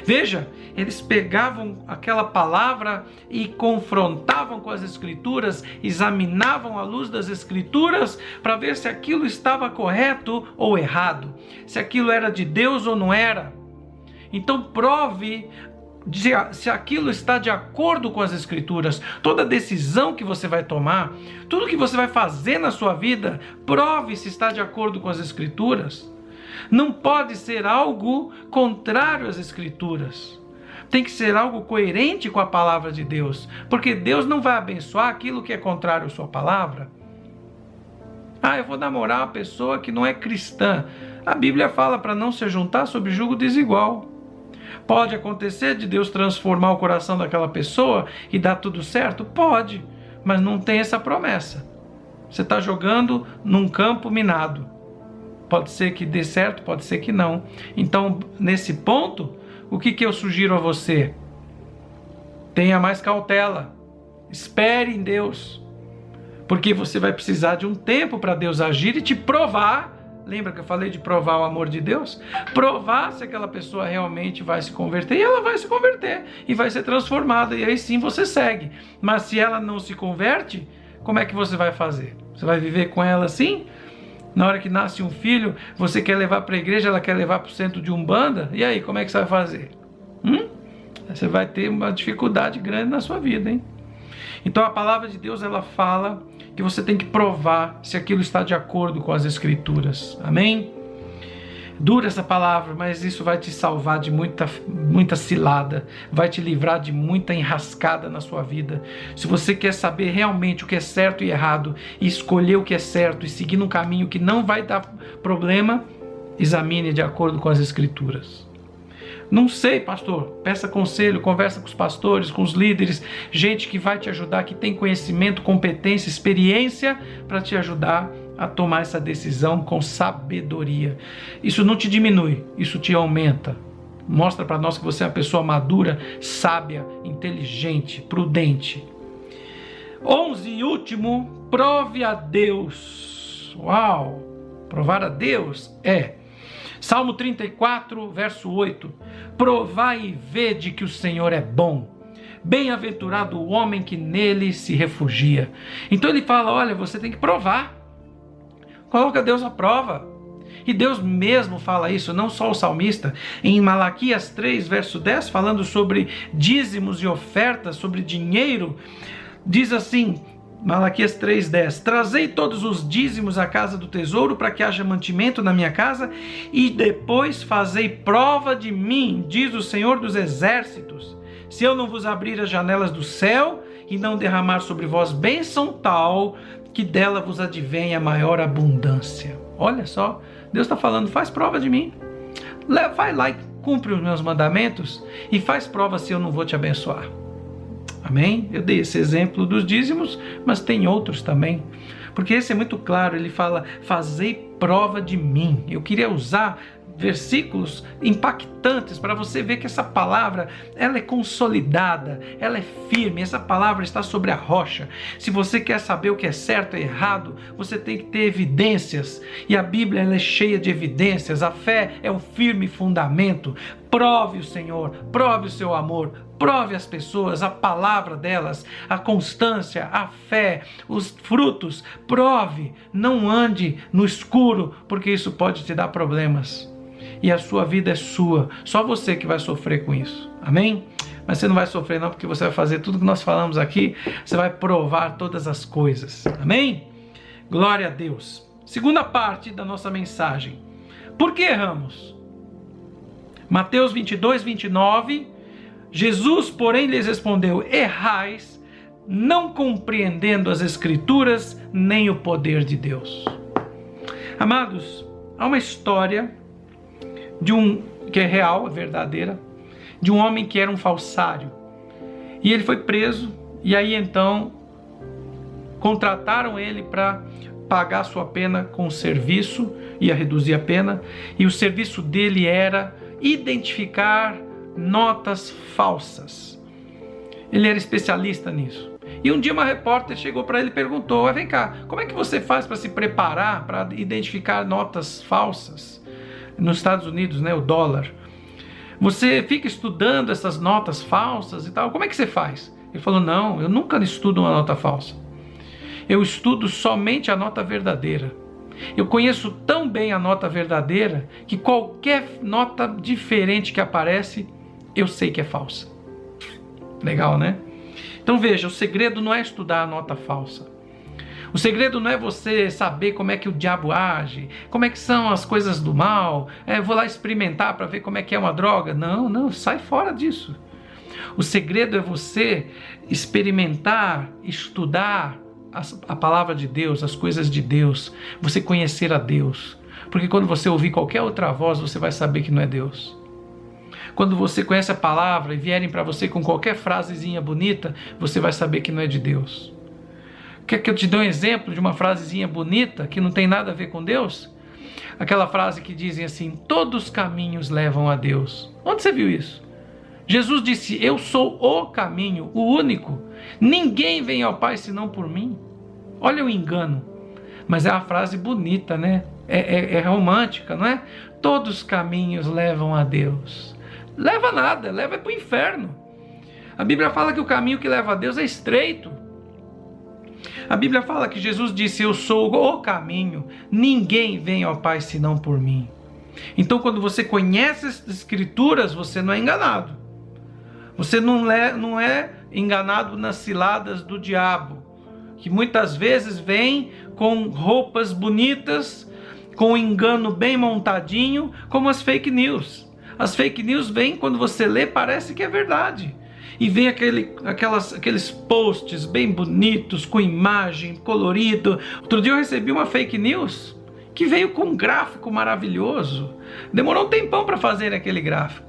Veja, eles pegavam aquela palavra e confrontavam com as Escrituras, examinavam à luz das Escrituras para ver se aquilo estava correto ou errado, se aquilo era de Deus ou não era. Então prove se aquilo está de acordo com as Escrituras. Toda decisão que você vai tomar, tudo que você vai fazer na sua vida, prove se está de acordo com as Escrituras. Não pode ser algo contrário às Escrituras. Tem que ser algo coerente com a palavra de Deus, porque Deus não vai abençoar aquilo que é contrário à sua palavra. Eu vou namorar uma pessoa que não é cristã. A Bíblia fala para não se juntar sob jugo desigual. Pode acontecer de Deus transformar o coração daquela pessoa e dar tudo certo? Pode, mas não tem essa promessa. Você está jogando num campo minado. Pode ser que dê certo, pode ser que não. Então, nesse ponto, o que eu sugiro a você? Tenha mais cautela. Espere em Deus. Porque você vai precisar de um tempo para Deus agir e te provar. Lembra que eu falei de provar o amor de Deus? Provar se aquela pessoa realmente vai se converter. E ela vai se converter e vai ser transformada. E aí sim você segue. Mas se ela não se converte, como é que você vai fazer? Você vai viver com ela assim? Na hora que nasce um filho, você quer levar para a igreja, ela quer levar para o centro de Umbanda? E aí, como é que você vai fazer? Você vai ter uma dificuldade grande na sua vida, hein? Então a palavra de Deus, ela fala que você tem que provar se aquilo está de acordo com as Escrituras. Amém? Dura essa palavra, mas isso vai te salvar de muita cilada, vai te livrar de muita enrascada na sua vida. Se você quer saber realmente o que é certo e errado, e escolher o que é certo e seguir num caminho que não vai dar problema, examine de acordo com as Escrituras. Não sei, pastor, peça conselho, conversa com os pastores, com os líderes, gente que vai te ajudar, que tem conhecimento, competência, experiência para te ajudar a tomar essa decisão com sabedoria. Isso não te diminui, isso te aumenta. Mostra para nós que você é uma pessoa madura, sábia, inteligente, prudente. 11 e último, prove a Deus. Uau! Provar a Deus é Salmo 34, verso 8. Provai e vede que o Senhor é bom. Bem-aventurado o homem que nele se refugia. Então ele fala, olha, você tem que provar. Coloca Deus à prova. E Deus mesmo fala isso, não só o salmista. Em Malaquias 3, verso 10, falando sobre dízimos e ofertas, sobre dinheiro, diz assim, Malaquias 3,10: Trazei todos os dízimos à casa do tesouro, para que haja mantimento na minha casa, e depois fazei prova de mim, diz o Senhor dos Exércitos, se eu não vos abrir as janelas do céu e não derramar sobre vós bênção tal, que dela vos advenha maior abundância. Olha só, Deus está falando, faz prova de mim. Vai lá e cumpre os meus mandamentos e faz prova se eu não vou te abençoar. Amém? Eu dei esse exemplo dos dízimos, mas tem outros também. Porque esse é muito claro, ele fala, fazei prova de mim. Eu queria usar versículos impactantes para você ver que essa palavra, ela é consolidada, ela é firme, essa palavra está sobre a rocha. Se você quer saber o que é certo e errado, você tem que ter evidências, e a Bíblia ela é cheia de evidências. A fé é um firme fundamento. Prove o Senhor, prove o seu amor, Prove as pessoas, a palavra delas, a constância, a fé, os frutos. Prove, não ande no escuro, porque isso pode te dar problemas. E a sua vida é sua, só você que vai sofrer com isso. Amém? Mas você não vai sofrer não, porque você vai fazer tudo que nós falamos aqui, você vai provar todas as coisas. Amém? Glória a Deus. Segunda parte da nossa mensagem. Por que erramos? Mateus 22, 29, Jesus, porém, lhes respondeu: errais, não compreendendo as Escrituras, nem o poder de Deus. Amados, há uma história que é real, é verdadeira, de um homem que era um falsário. E ele foi preso, e aí então contrataram ele para pagar sua pena com serviço, ia reduzir a pena, e o serviço dele era identificar notas falsas. Ele era especialista nisso. E um dia uma repórter chegou para ele e perguntou: vem cá, como é que você faz para se preparar para identificar notas falsas? Nos Estados Unidos, né, o dólar. Você fica estudando essas notas falsas e tal, como é que você faz? Ele falou: não, eu nunca estudo uma nota falsa. Eu estudo somente a nota verdadeira. Eu conheço tão bem a nota verdadeira que qualquer nota diferente que aparece, eu sei que é falsa. Legal, né? Então veja, o segredo não é estudar a nota falsa. O segredo não é você saber como é que o diabo age, como é que são as coisas do mal, vou lá experimentar para ver como é que é uma droga. Não, não, sai fora disso. O segredo é você experimentar, estudar a palavra de Deus, as coisas de Deus, você conhecer a Deus. Porque quando você ouvir qualquer outra voz, você vai saber que não é Deus. Quando você conhece a palavra e vierem para você com qualquer frasezinha bonita, você vai saber que não é de Deus. Quer que eu te dê um exemplo de uma frasezinha bonita que não tem nada a ver com Deus? Aquela frase que dizem assim: todos os caminhos levam a Deus. Onde você viu isso? Jesus disse: eu sou o caminho, o único. Ninguém vem ao Pai senão por mim. Olha o engano. Mas é uma frase bonita, né? É romântica, não é? Todos os caminhos levam a Deus. Leva nada, leva para o inferno. A Bíblia fala que o caminho que leva a Deus é estreito. A Bíblia fala que Jesus disse: eu sou o caminho, ninguém vem ao Pai senão por mim. Então, quando você conhece as Escrituras, você não é enganado. Você não é enganado nas ciladas do diabo, que muitas vezes vem com roupas bonitas, com um engano bem montadinho, como as fake news. As fake news vêm, quando você lê, parece que é verdade. E vem aqueles posts bem bonitos, com imagem, colorido. Outro dia eu recebi uma fake news que veio com um gráfico maravilhoso. Demorou um tempão para fazer aquele gráfico.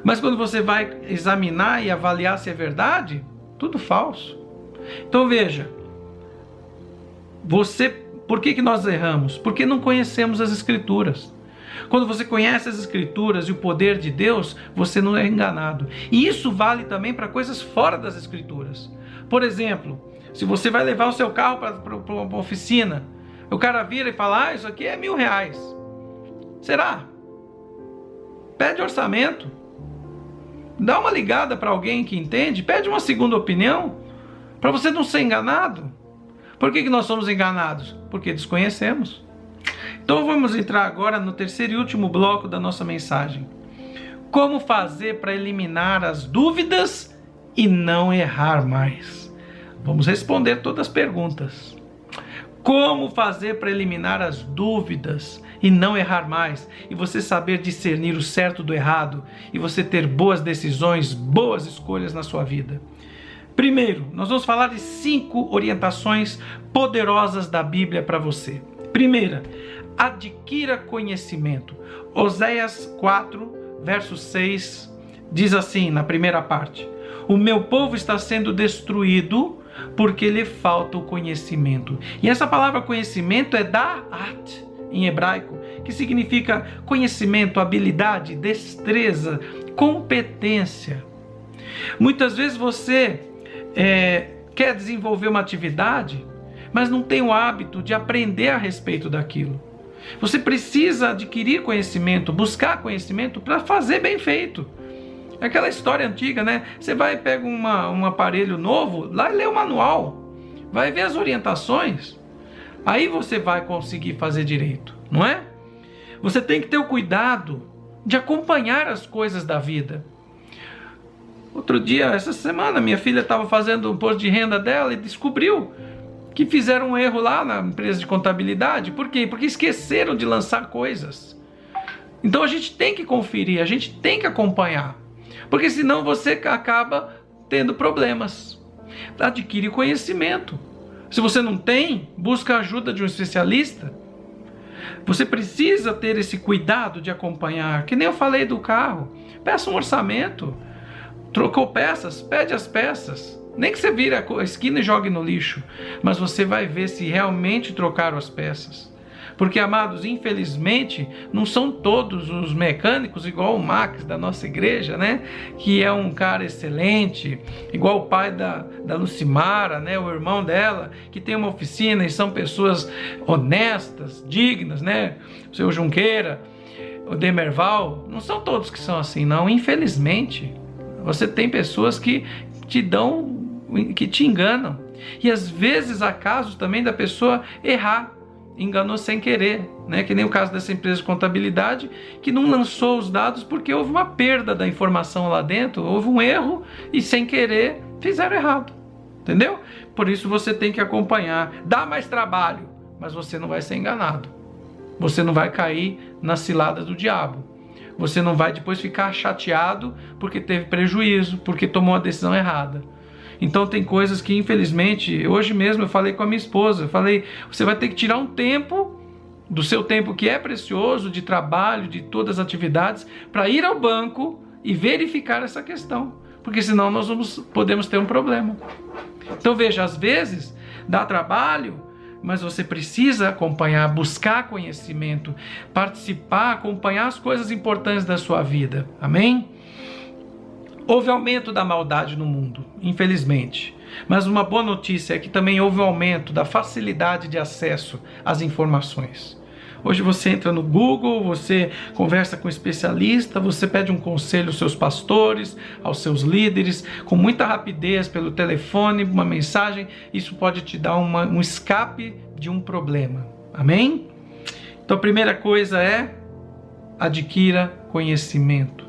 Mas quando você vai examinar e avaliar se é verdade, tudo falso. Então veja, por que nós erramos? Porque não conhecemos as Escrituras. Quando você conhece as Escrituras e o poder de Deus, você não é enganado. E isso vale também para coisas fora das Escrituras. Por exemplo, se você vai levar o seu carro para uma oficina, o cara vira e fala: isso aqui é R$1.000. Será? Pede orçamento. Dá uma ligada para alguém que entende, pede uma segunda opinião, para você não ser enganado. Por que nós somos enganados? Porque desconhecemos. Então vamos entrar agora no terceiro e último bloco da nossa mensagem. Como fazer para eliminar as dúvidas e não errar mais? Vamos responder todas as perguntas. Como fazer para eliminar as dúvidas e não errar mais? E você saber discernir o certo do errado e você ter boas decisões, boas escolhas na sua vida. Primeiro, nós vamos falar de 5 orientações poderosas da Bíblia para você. Primeira, adquira conhecimento. Oséias 4, verso 6, diz assim na primeira parte: o meu povo está sendo destruído porque lhe falta o conhecimento. E essa palavra conhecimento é da'at em hebraico, que significa conhecimento, habilidade, destreza, competência. Muitas vezes você quer desenvolver uma atividade, mas não tem o hábito de aprender a respeito daquilo. Você precisa adquirir conhecimento, buscar conhecimento para fazer bem feito. É aquela história antiga, né? Você vai, pega um aparelho novo, lá e lê o manual, vai ver as orientações, aí você vai conseguir fazer direito, não é? Você tem que ter o cuidado de acompanhar as coisas da vida. Outro dia, essa semana, minha filha estava fazendo o imposto de renda dela e descobriu que fizeram um erro lá na empresa de contabilidade. Por quê? Porque esqueceram de lançar coisas. Então a gente tem que conferir, a gente tem que acompanhar, porque senão você acaba tendo problemas. Adquire conhecimento. Se você não tem, busca a ajuda de um especialista. Você precisa ter esse cuidado de acompanhar, que nem eu falei do carro. Peça um orçamento. Trocou peças? Pede as peças. Nem que você vire a esquina e jogue no lixo, mas você vai ver se realmente trocaram as peças. Porque, amados, infelizmente, não são todos os mecânicos igual o Max da nossa igreja, né? Que é um cara excelente, igual o pai da Lucimara, né? O irmão dela, que tem uma oficina e são pessoas honestas, dignas, né? O seu Junqueira, o Demerval, não são todos que são assim, não, infelizmente. Você tem pessoas que te enganam. E às vezes há casos também da pessoa errar, enganou sem querer, né? Que nem o caso dessa empresa de contabilidade que não lançou os dados porque houve uma perda da informação lá dentro, houve um erro e sem querer fizeram errado, entendeu? Por isso você tem que acompanhar. Dá mais trabalho, mas você não vai ser enganado. Você não vai cair nas ciladas do diabo. Você não vai depois ficar chateado porque teve prejuízo, porque tomou a decisão errada. Então tem coisas que infelizmente, hoje mesmo eu falei com a minha esposa, eu falei, você vai ter que tirar um tempo do seu tempo que é precioso, de trabalho, de todas as atividades, para ir ao banco e verificar essa questão, porque senão nós podemos ter um problema. Então veja, às vezes dá trabalho, mas você precisa acompanhar, buscar conhecimento, participar, acompanhar as coisas importantes da sua vida. Amém? Houve aumento da maldade no mundo, infelizmente. Mas uma boa notícia é que também houve um aumento da facilidade de acesso às informações. Hoje você entra no Google, você conversa com um especialista, você pede um conselho aos seus pastores, aos seus líderes, com muita rapidez pelo telefone, uma mensagem. Isso pode te dar um escape de um problema. Amém? Então a primeira coisa é adquira conhecimento.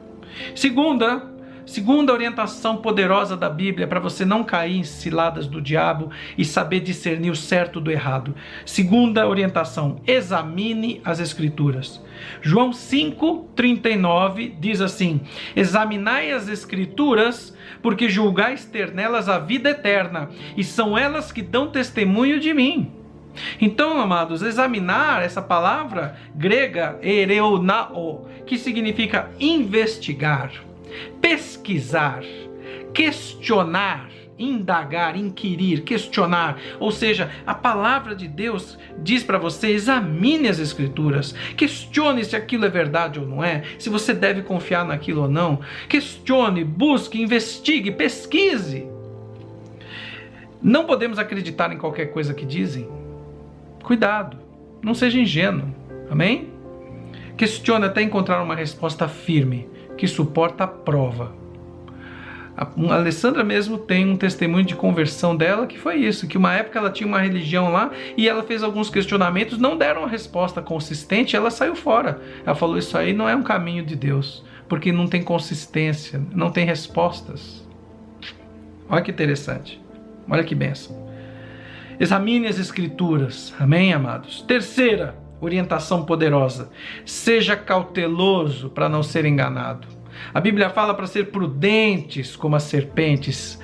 Segunda orientação poderosa da Bíblia para você não cair em ciladas do diabo e saber discernir o certo do errado. Segunda orientação, examine as Escrituras. João 5,39 diz assim: examinai as Escrituras, porque julgais ter nelas a vida eterna, e são elas que dão testemunho de mim. Então, amados, examinar, essa palavra grega, ereonao, que significa investigar, pesquisar, questionar, indagar, inquirir, questionar. Ou seja, a palavra de Deus diz para você: examine as Escrituras, questione se aquilo é verdade ou não é, se você deve confiar naquilo ou não. Questione, busque, investigue, pesquise. Não podemos acreditar em qualquer coisa que dizem. Cuidado, não seja ingênuo. Amém? Questione até encontrar uma resposta firme, que suporta a prova. A Alessandra mesmo tem um testemunho de conversão dela, que foi isso, que uma época ela tinha uma religião lá e ela fez alguns questionamentos, não deram uma resposta consistente, ela saiu fora. Ela falou: isso aí não é um caminho de Deus, porque não tem consistência, não tem respostas. Olha que interessante, olha que bênção. Examine as Escrituras, amém, amados? Terceira orientação poderosa: seja cauteloso para não ser enganado. A Bíblia fala para ser prudentes como as serpentes.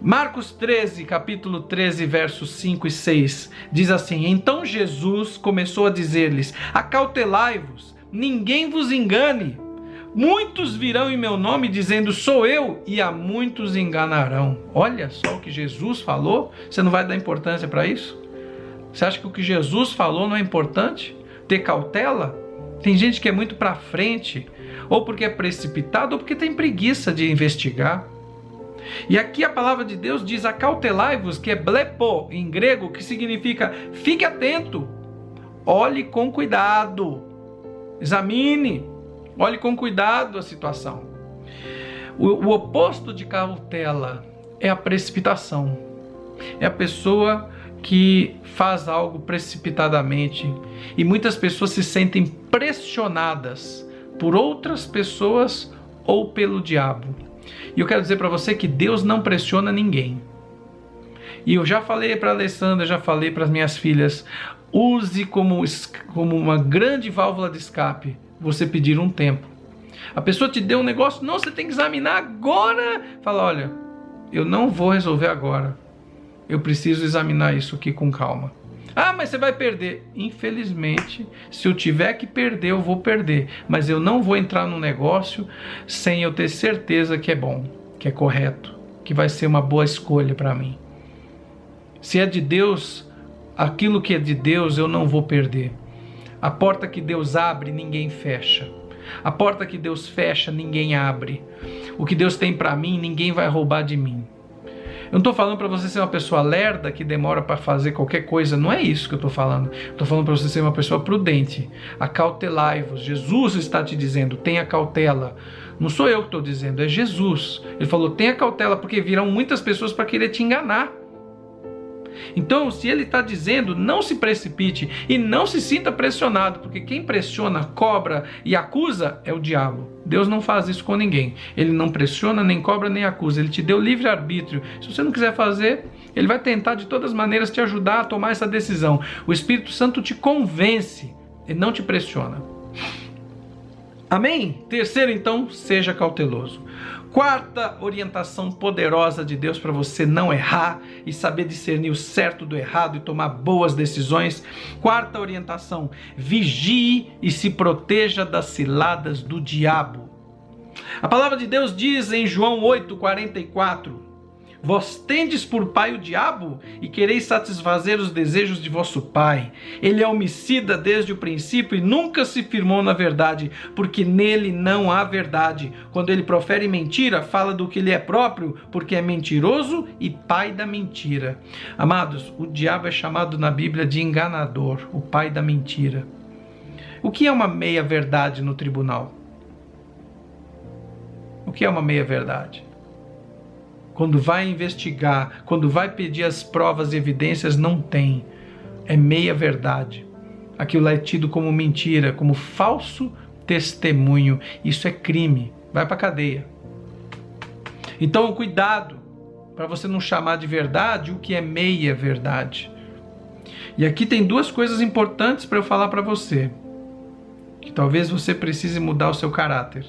Marcos 13, capítulo 13, versos 5 e 6, diz assim: então Jesus começou a dizer-lhes: acautelai-vos, ninguém vos engane. Muitos virão em meu nome dizendo: sou eu, e a muitos enganarão. Olha só o que Jesus falou. Você não vai dar importância para isso? Você acha que o que Jesus falou não é importante? Ter cautela? Tem gente que é muito para frente, ou porque é precipitado, ou porque tem preguiça de investigar. E aqui a palavra de Deus diz: acautelai-vos, que é blepo em grego, que significa fique atento, olhe com cuidado, examine, olhe com cuidado a situação. O oposto de cautela é a precipitação. É a pessoa que faz algo precipitadamente. E muitas pessoas se sentem pressionadas por outras pessoas ou pelo diabo. E eu quero dizer para você que Deus não pressiona ninguém. E eu já falei para a Alessandra, já falei para as minhas filhas, use como uma grande válvula de escape você pedir um tempo. A pessoa te deu um negócio, não, você tem que examinar agora. Fala, olha, eu não vou resolver agora. Eu preciso examinar isso aqui com calma. Ah, mas você vai perder. Infelizmente, se eu tiver que perder, eu vou perder. Mas eu não vou entrar num negócio sem eu ter certeza que é bom, que é correto, que vai ser uma boa escolha para mim. Se é de Deus, aquilo que é de Deus eu não vou perder. A porta que Deus abre, ninguém fecha. A porta que Deus fecha, ninguém abre. O que Deus tem para mim, ninguém vai roubar de mim. Eu não estou falando para você ser uma pessoa lerda que demora para fazer qualquer coisa. Não é isso que eu estou falando. Estou falando para você ser uma pessoa prudente. Acautelai-vos. Jesus está te dizendo, tenha cautela. Não sou eu que estou dizendo, é Jesus. Ele falou, tenha cautela, porque virão muitas pessoas para querer te enganar. Então, se ele está dizendo, não se precipite e não se sinta pressionado, porque quem pressiona, cobra e acusa é o diabo. Deus não faz isso com ninguém. Ele não pressiona, nem cobra, nem acusa. Ele te deu livre-arbítrio. Se você não quiser fazer, ele vai tentar de todas as maneiras te ajudar a tomar essa decisão. O Espírito Santo te convence, ele não te pressiona. Amém? Terceiro, então, seja cauteloso. Quarta orientação poderosa de Deus para você não errar e saber discernir o certo do errado e tomar boas decisões. Quarta orientação, vigie e se proteja das ciladas do diabo. A palavra de Deus diz em João 8:44, vós tendes por pai o diabo e quereis satisfazer os desejos de vosso pai. Ele é homicida desde o princípio e nunca se firmou na verdade, porque nele não há verdade. Quando ele profere mentira, fala do que lhe é próprio, porque é mentiroso e pai da mentira. Amados, o diabo é chamado na Bíblia de enganador, o pai da mentira. O que é uma meia-verdade no tribunal? O que é uma meia-verdade? Quando vai investigar, quando vai pedir as provas e evidências, não tem. É meia verdade. Aquilo lá é tido como mentira, como falso testemunho. Isso é crime. Vai para a cadeia. Então, cuidado para você não chamar de verdade o que é meia verdade. E aqui tem duas coisas importantes para eu falar para você, que talvez você precise mudar o seu caráter.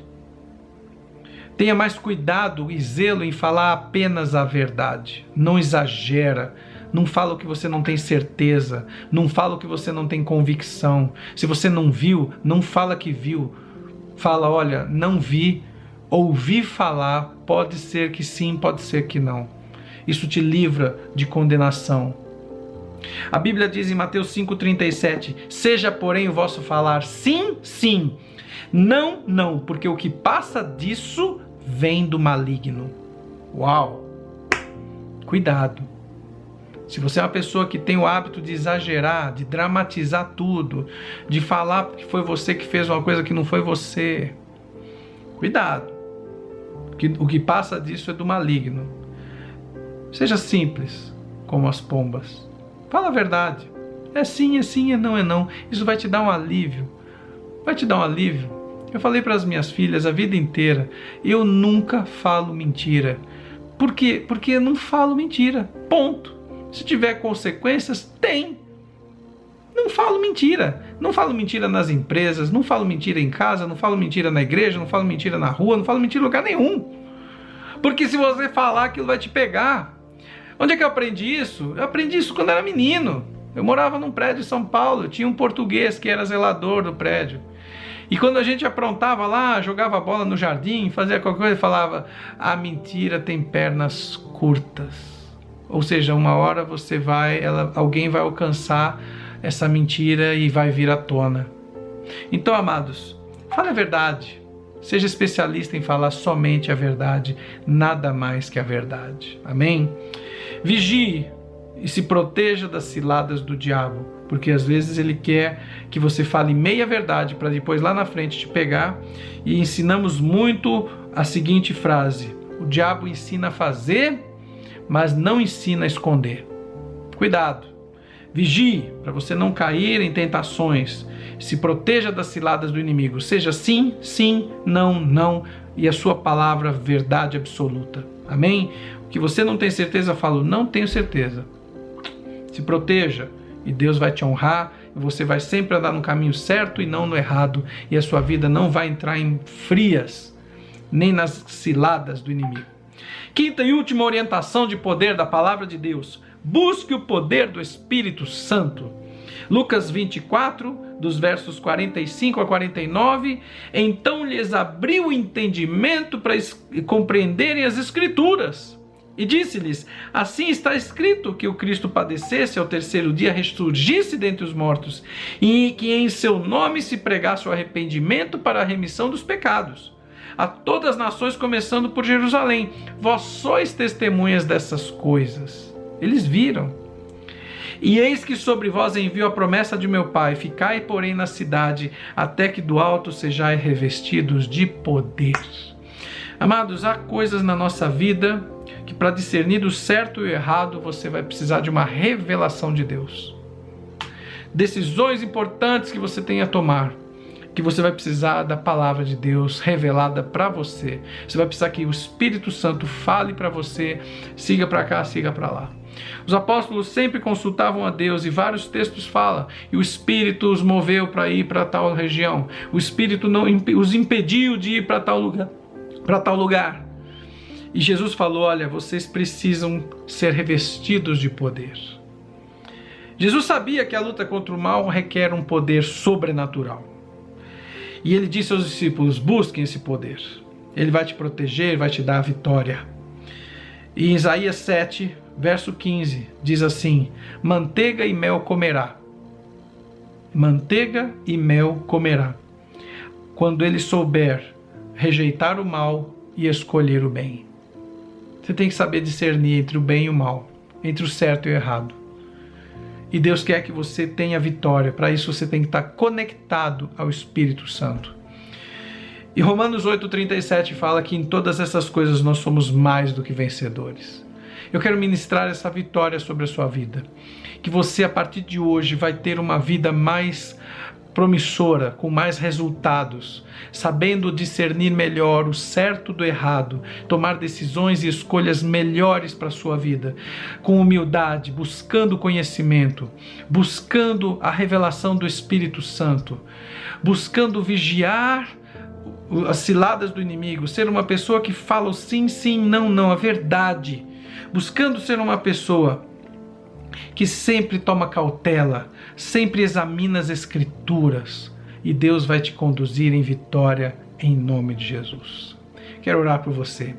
Tenha mais cuidado e zelo em falar apenas a verdade. Não exagera. Não fala o que você não tem certeza. Não fala o que você não tem convicção. Se você não viu, não fala que viu. Fala, olha, não vi, ouvi falar, pode ser que sim, pode ser que não. Isso te livra de condenação. A Bíblia diz em Mateus 5,37, seja porém o vosso falar sim, sim, não, não, porque o que passa disso vem do maligno. Uau! Cuidado. Se você é uma pessoa que tem o hábito de exagerar, de dramatizar tudo, de falar que foi você que fez uma coisa que não foi você, cuidado. O que passa disso é do maligno. Seja simples, como as pombas. Fala a verdade. É sim, é não, é não. Isso vai te dar um alívio. Vai te dar um alívio. Eu falei para as minhas filhas a vida inteira, eu nunca falo mentira. Por quê? Porque eu não falo mentira. Ponto. Se tiver consequências, tem. Não falo mentira. Não falo mentira nas empresas, não falo mentira em casa, não falo mentira na igreja, não falo mentira na rua, não falo mentira em lugar nenhum. Porque se você falar, aquilo vai te pegar. Onde é que eu aprendi isso? Eu aprendi isso quando era menino. Eu morava num prédio em São Paulo, eu tinha um português que era zelador do prédio. E quando a gente aprontava lá, jogava bola no jardim, fazia qualquer coisa, ele falava, a mentira tem pernas curtas. Ou seja, uma hora alguém vai alcançar essa mentira e vai vir à tona. Então, amados, fale a verdade. Seja especialista em falar somente a verdade, nada mais que a verdade. Amém? Vigie e se proteja das ciladas do diabo, porque às vezes ele quer que você fale meia verdade para depois lá na frente te pegar. E ensinamos muito a seguinte frase: o diabo ensina a fazer, mas não ensina a esconder. Cuidado, vigie para você não cair em tentações, se proteja das ciladas do inimigo, seja sim, sim, não, não, e a sua palavra verdade absoluta. Amém? O que você não tem certeza, falo, não tenho certeza. Se proteja e Deus vai te honrar, e você vai sempre andar no caminho certo e não no errado, e a sua vida não vai entrar em frias, nem nas ciladas do inimigo. Quinta e última orientação de poder da palavra de Deus: busque o poder do Espírito Santo. Lucas 24, dos versos 45 a 49, então lhes abriu o entendimento para compreenderem as Escrituras. E disse-lhes: assim está escrito que o Cristo padecesse, ao terceiro dia ressurgisse dentre os mortos, e que em seu nome se pregasse o arrependimento para a remissão dos pecados a todas as nações, começando por Jerusalém. Vós sois testemunhas dessas coisas. Eles viram. E eis que sobre vós envio a promessa de meu Pai. Ficai, porém, na cidade, até que do alto sejais revestidos de poder. Amados, há coisas na nossa vida que, para discernir do certo e o errado, você vai precisar de uma revelação de Deus. Decisões importantes que você tem a tomar, que você vai precisar da palavra de Deus revelada para você. Você vai precisar que o Espírito Santo fale para você, siga para cá, siga para lá. Os apóstolos sempre consultavam a Deus, e vários textos falam, e o Espírito os moveu para ir para tal região. O Espírito não os impediu de ir para tal lugar. E Jesus falou: olha, vocês precisam ser revestidos de poder. Jesus sabia que a luta contra o mal requer um poder sobrenatural. E ele disse aos discípulos: busquem esse poder. Ele vai te proteger, vai te dar a vitória. E em Isaías 7, verso 15, diz assim: manteiga e mel comerá. Manteiga e mel comerá, quando ele souber rejeitar o mal e escolher o bem. Você tem que saber discernir entre o bem e o mal, entre o certo e o errado. E Deus quer que você tenha vitória. Para isso você tem que estar conectado ao Espírito Santo. E Romanos 8,37 fala que em todas essas coisas nós somos mais do que vencedores. Eu quero ministrar essa vitória sobre a sua vida. Que você, a partir de hoje, vai ter uma vida mais promissora, com mais resultados, sabendo discernir melhor o certo do errado, tomar decisões e escolhas melhores para a sua vida, com humildade, buscando conhecimento, buscando a revelação do Espírito Santo, buscando vigiar as ciladas do inimigo, ser uma pessoa que fala o sim, sim, não, não, a verdade, buscando ser uma pessoa que sempre toma cautela, sempre examina as Escrituras, e Deus vai te conduzir em vitória em nome de Jesus. Quero orar por você.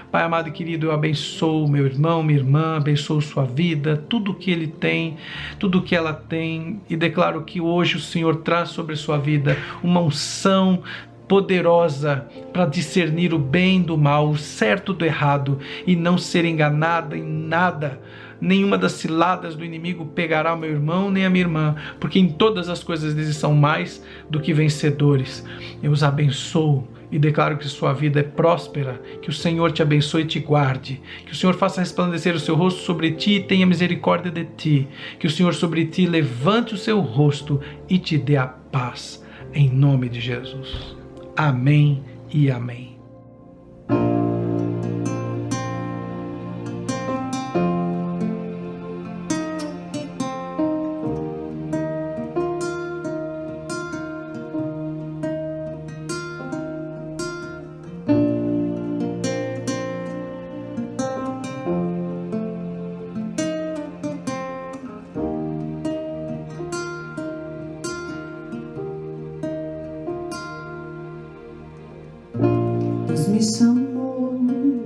Pai amado e querido, eu abençoo meu irmão, minha irmã, abençoo sua vida, tudo que ele tem, tudo que ela tem, e declaro que hoje o Senhor traz sobre sua vida uma unção poderosa para discernir o bem do mal, o certo do errado, e não ser enganada em nada. Nenhuma das ciladas do inimigo pegará o meu irmão nem a minha irmã, porque em todas as coisas eles são mais do que vencedores. Eu os abençoo e declaro que sua vida é próspera, que o Senhor te abençoe e te guarde, que o Senhor faça resplandecer o seu rosto sobre ti e tenha misericórdia de ti, que o Senhor sobre ti levante o seu rosto e te dê a paz, em nome de Jesus. Amém e amém.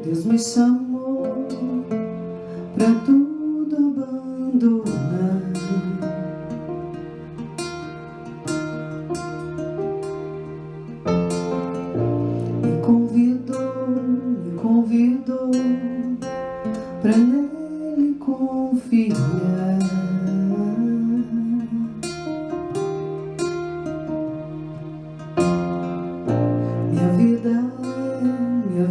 Deus me chamou pra tudo abandonar. Me convidou pra nele confiar. Minha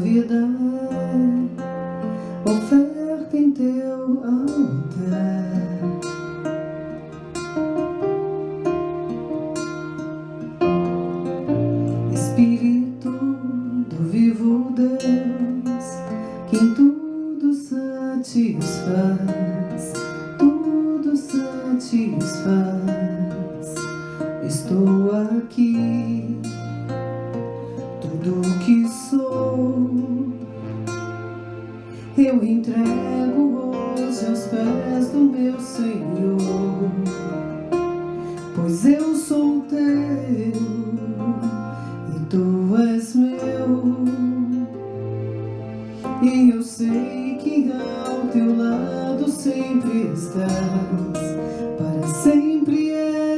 Tudo que sou, eu entrego hoje aos pés do meu Senhor, pois eu sou teu e tu és meu, e eu sei que ao teu lado sempre estás, para sempre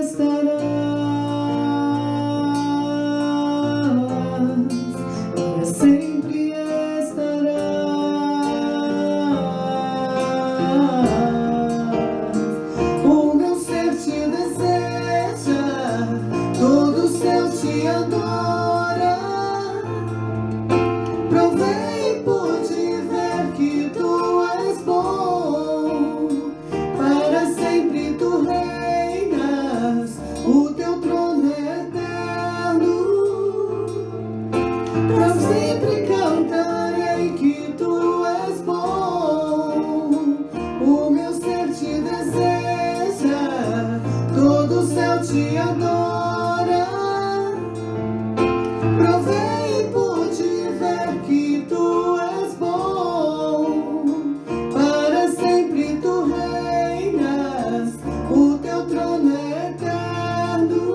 estarás, para sempre estarás. O meu ser te deseja, todo o céu te adora. Provei e pude ver que tu és bom, para sempre tu reinas, o teu trono é eterno. Para sempre cantarei que tu és bom, o meu ser te deseja, todo o céu te adora. Provei e pude ver que tu és bom, para sempre tu reinas, o teu trono é eterno.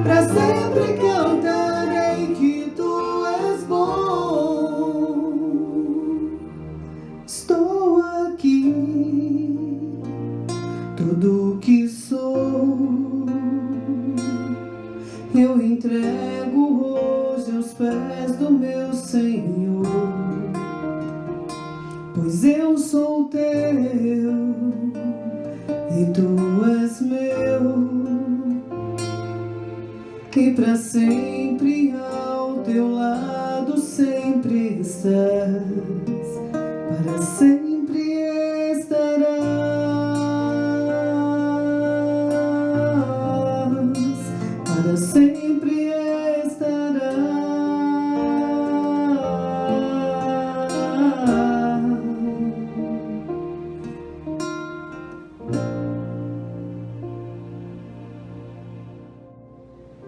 Para sempre cantarei que tu és bom. Estou aqui, tudo que sou, eu entrego hoje aos pés do meu Senhor, pois eu sou teu e tu és meu, e para sempre ao teu lado sempre estás, para sempre estarás, para sempre estarás.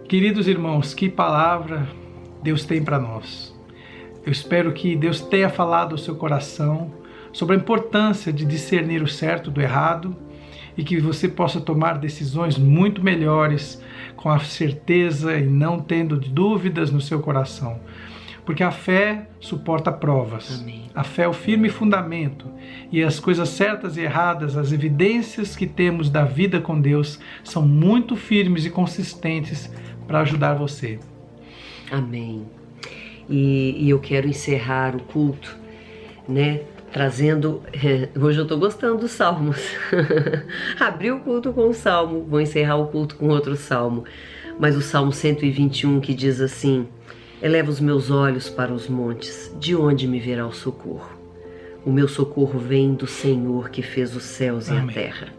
Queridos irmãos, que palavra Deus tem para nós. Eu espero que Deus tenha falado ao seu coração sobre a importância de discernir o certo do errado e que você possa tomar decisões muito melhores com a certeza e não tendo dúvidas no seu coração. Porque a fé suporta provas. Amém. A fé é o firme fundamento, e as coisas certas e erradas, as evidências que temos da vida com Deus são muito firmes e consistentes para ajudar você. Amém. E eu quero encerrar o culto, né, trazendo... Hoje eu estou gostando dos salmos. Abri o culto com um salmo, vou encerrar o culto com outro salmo. Mas o Salmo 121 que diz assim: eleva os meus olhos para os montes, de onde me virá o socorro? O meu socorro vem do Senhor que fez os céus e a terra.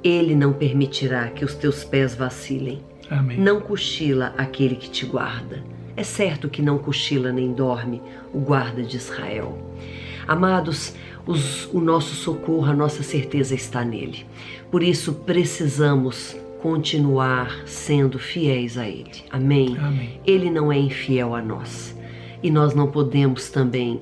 Ele não permitirá que os teus pés vacilem. Amém. Não cochila aquele que te guarda. É certo que não cochila nem dorme o guarda de Israel. Amados, o nosso socorro, a nossa certeza está nele. Por isso precisamos continuar sendo fiéis a Ele. Amém? Amém. Ele não é infiel a nós. E nós não podemos também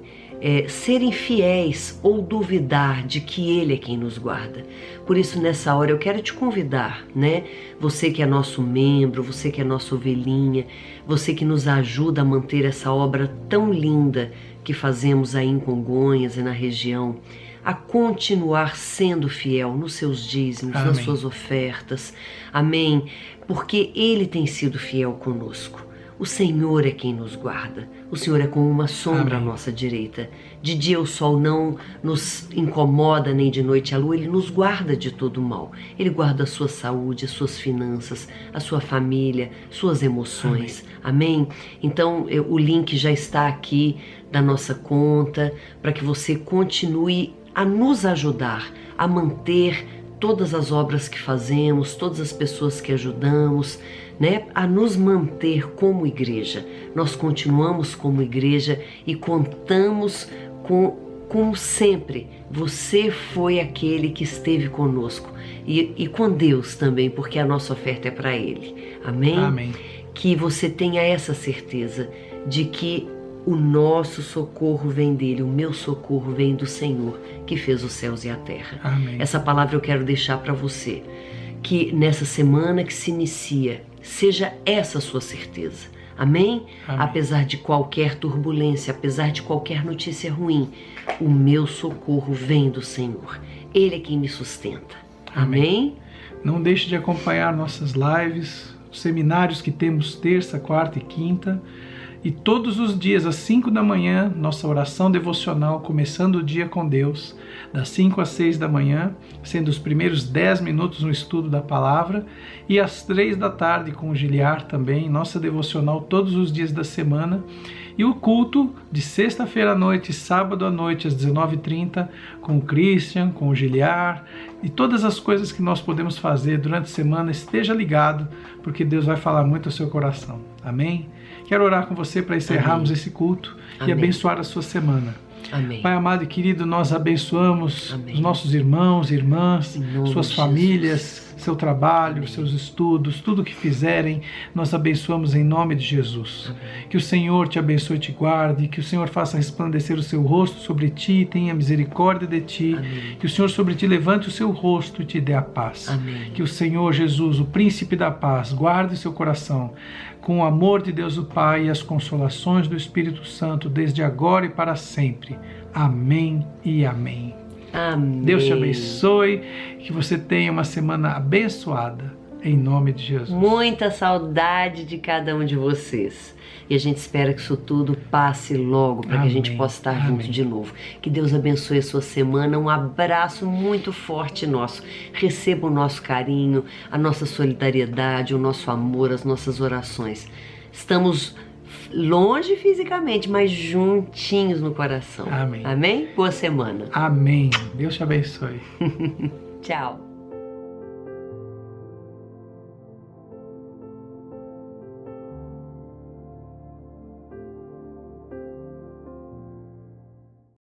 ser infiéis ou duvidar de que Ele é quem nos guarda. Por isso, nessa hora, eu quero te convidar, né? Você que é nosso membro, você que é nossa ovelhinha, você que nos ajuda a manter essa obra tão linda que fazemos aí em Congonhas e na região, a continuar sendo fiel nos seus dízimos, Amém. nas suas ofertas. Amém? Porque Ele tem sido fiel conosco. O Senhor é quem nos guarda. O Senhor é como uma sombra à nossa direita. De dia o sol não nos incomoda, nem de noite a lua. Ele nos guarda de todo mal. Ele guarda a sua saúde, as suas finanças, a sua família, suas emoções. Amém? Então o link já está aqui da nossa conta para que você continue a nos ajudar a manter todas as obras que fazemos, todas as pessoas que ajudamos, né, a nos manter como igreja. Nós continuamos como igreja e contamos com sempre. Você foi aquele que esteve conosco e com Deus também, porque a nossa oferta é para Ele. Amém? Amém. que você tenha essa certeza de que o nosso socorro vem dele, o meu socorro vem do Senhor, que fez os céus e a terra. Amém. Essa palavra eu quero deixar para você, que nessa semana que se inicia, seja essa a sua certeza. Amém? Amém? Apesar de qualquer turbulência, apesar de qualquer notícia ruim, o meu socorro vem do Senhor. Ele é quem me sustenta. Amém? Não deixe de acompanhar nossas lives, os seminários que temos terça, quarta e quinta. E todos os dias, às 5 da manhã, nossa oração devocional, começando o dia com Deus, das 5 às 6 da manhã, sendo os primeiros 10 minutos no estudo da palavra, e às 3 da tarde com o Giliar também, nossa devocional todos os dias da semana, e o culto de sexta-feira à noite e sábado à noite, às 19h30, com o Christian, com o Giliar, e todas as coisas que nós podemos fazer durante a semana, esteja ligado, porque Deus vai falar muito ao seu coração. Amém? Quero orar com você para encerrarmos esse culto e abençoar a sua semana. Amém. Pai amado e querido, nós abençoamos os nossos irmãos, irmãs, suas famílias, seu trabalho, seus estudos, tudo que fizerem, nós abençoamos em nome de Jesus. Que o Senhor te abençoe e te guarde, que o Senhor faça resplandecer o seu rosto sobre ti, tenha misericórdia de ti, que o Senhor sobre ti levante o seu rosto e te dê a paz. Que o Senhor Jesus, o príncipe da paz, guarde seu coração com o amor de Deus o Pai e as consolações do Espírito Santo, desde agora e para sempre. Amém e amém. Amém. Deus te abençoe, que você tenha uma semana abençoada, em nome de Jesus. Muita saudade de cada um de vocês. E a gente espera que isso tudo passe logo, para que a gente possa estar junto de novo. Que Deus abençoe a sua semana. Um abraço muito forte nosso. Receba o nosso carinho, a nossa solidariedade, o nosso amor, as nossas orações. Estamos longe fisicamente, mas juntinhos no coração. Amém. Amém? Boa semana. Amém. Deus te abençoe. Tchau.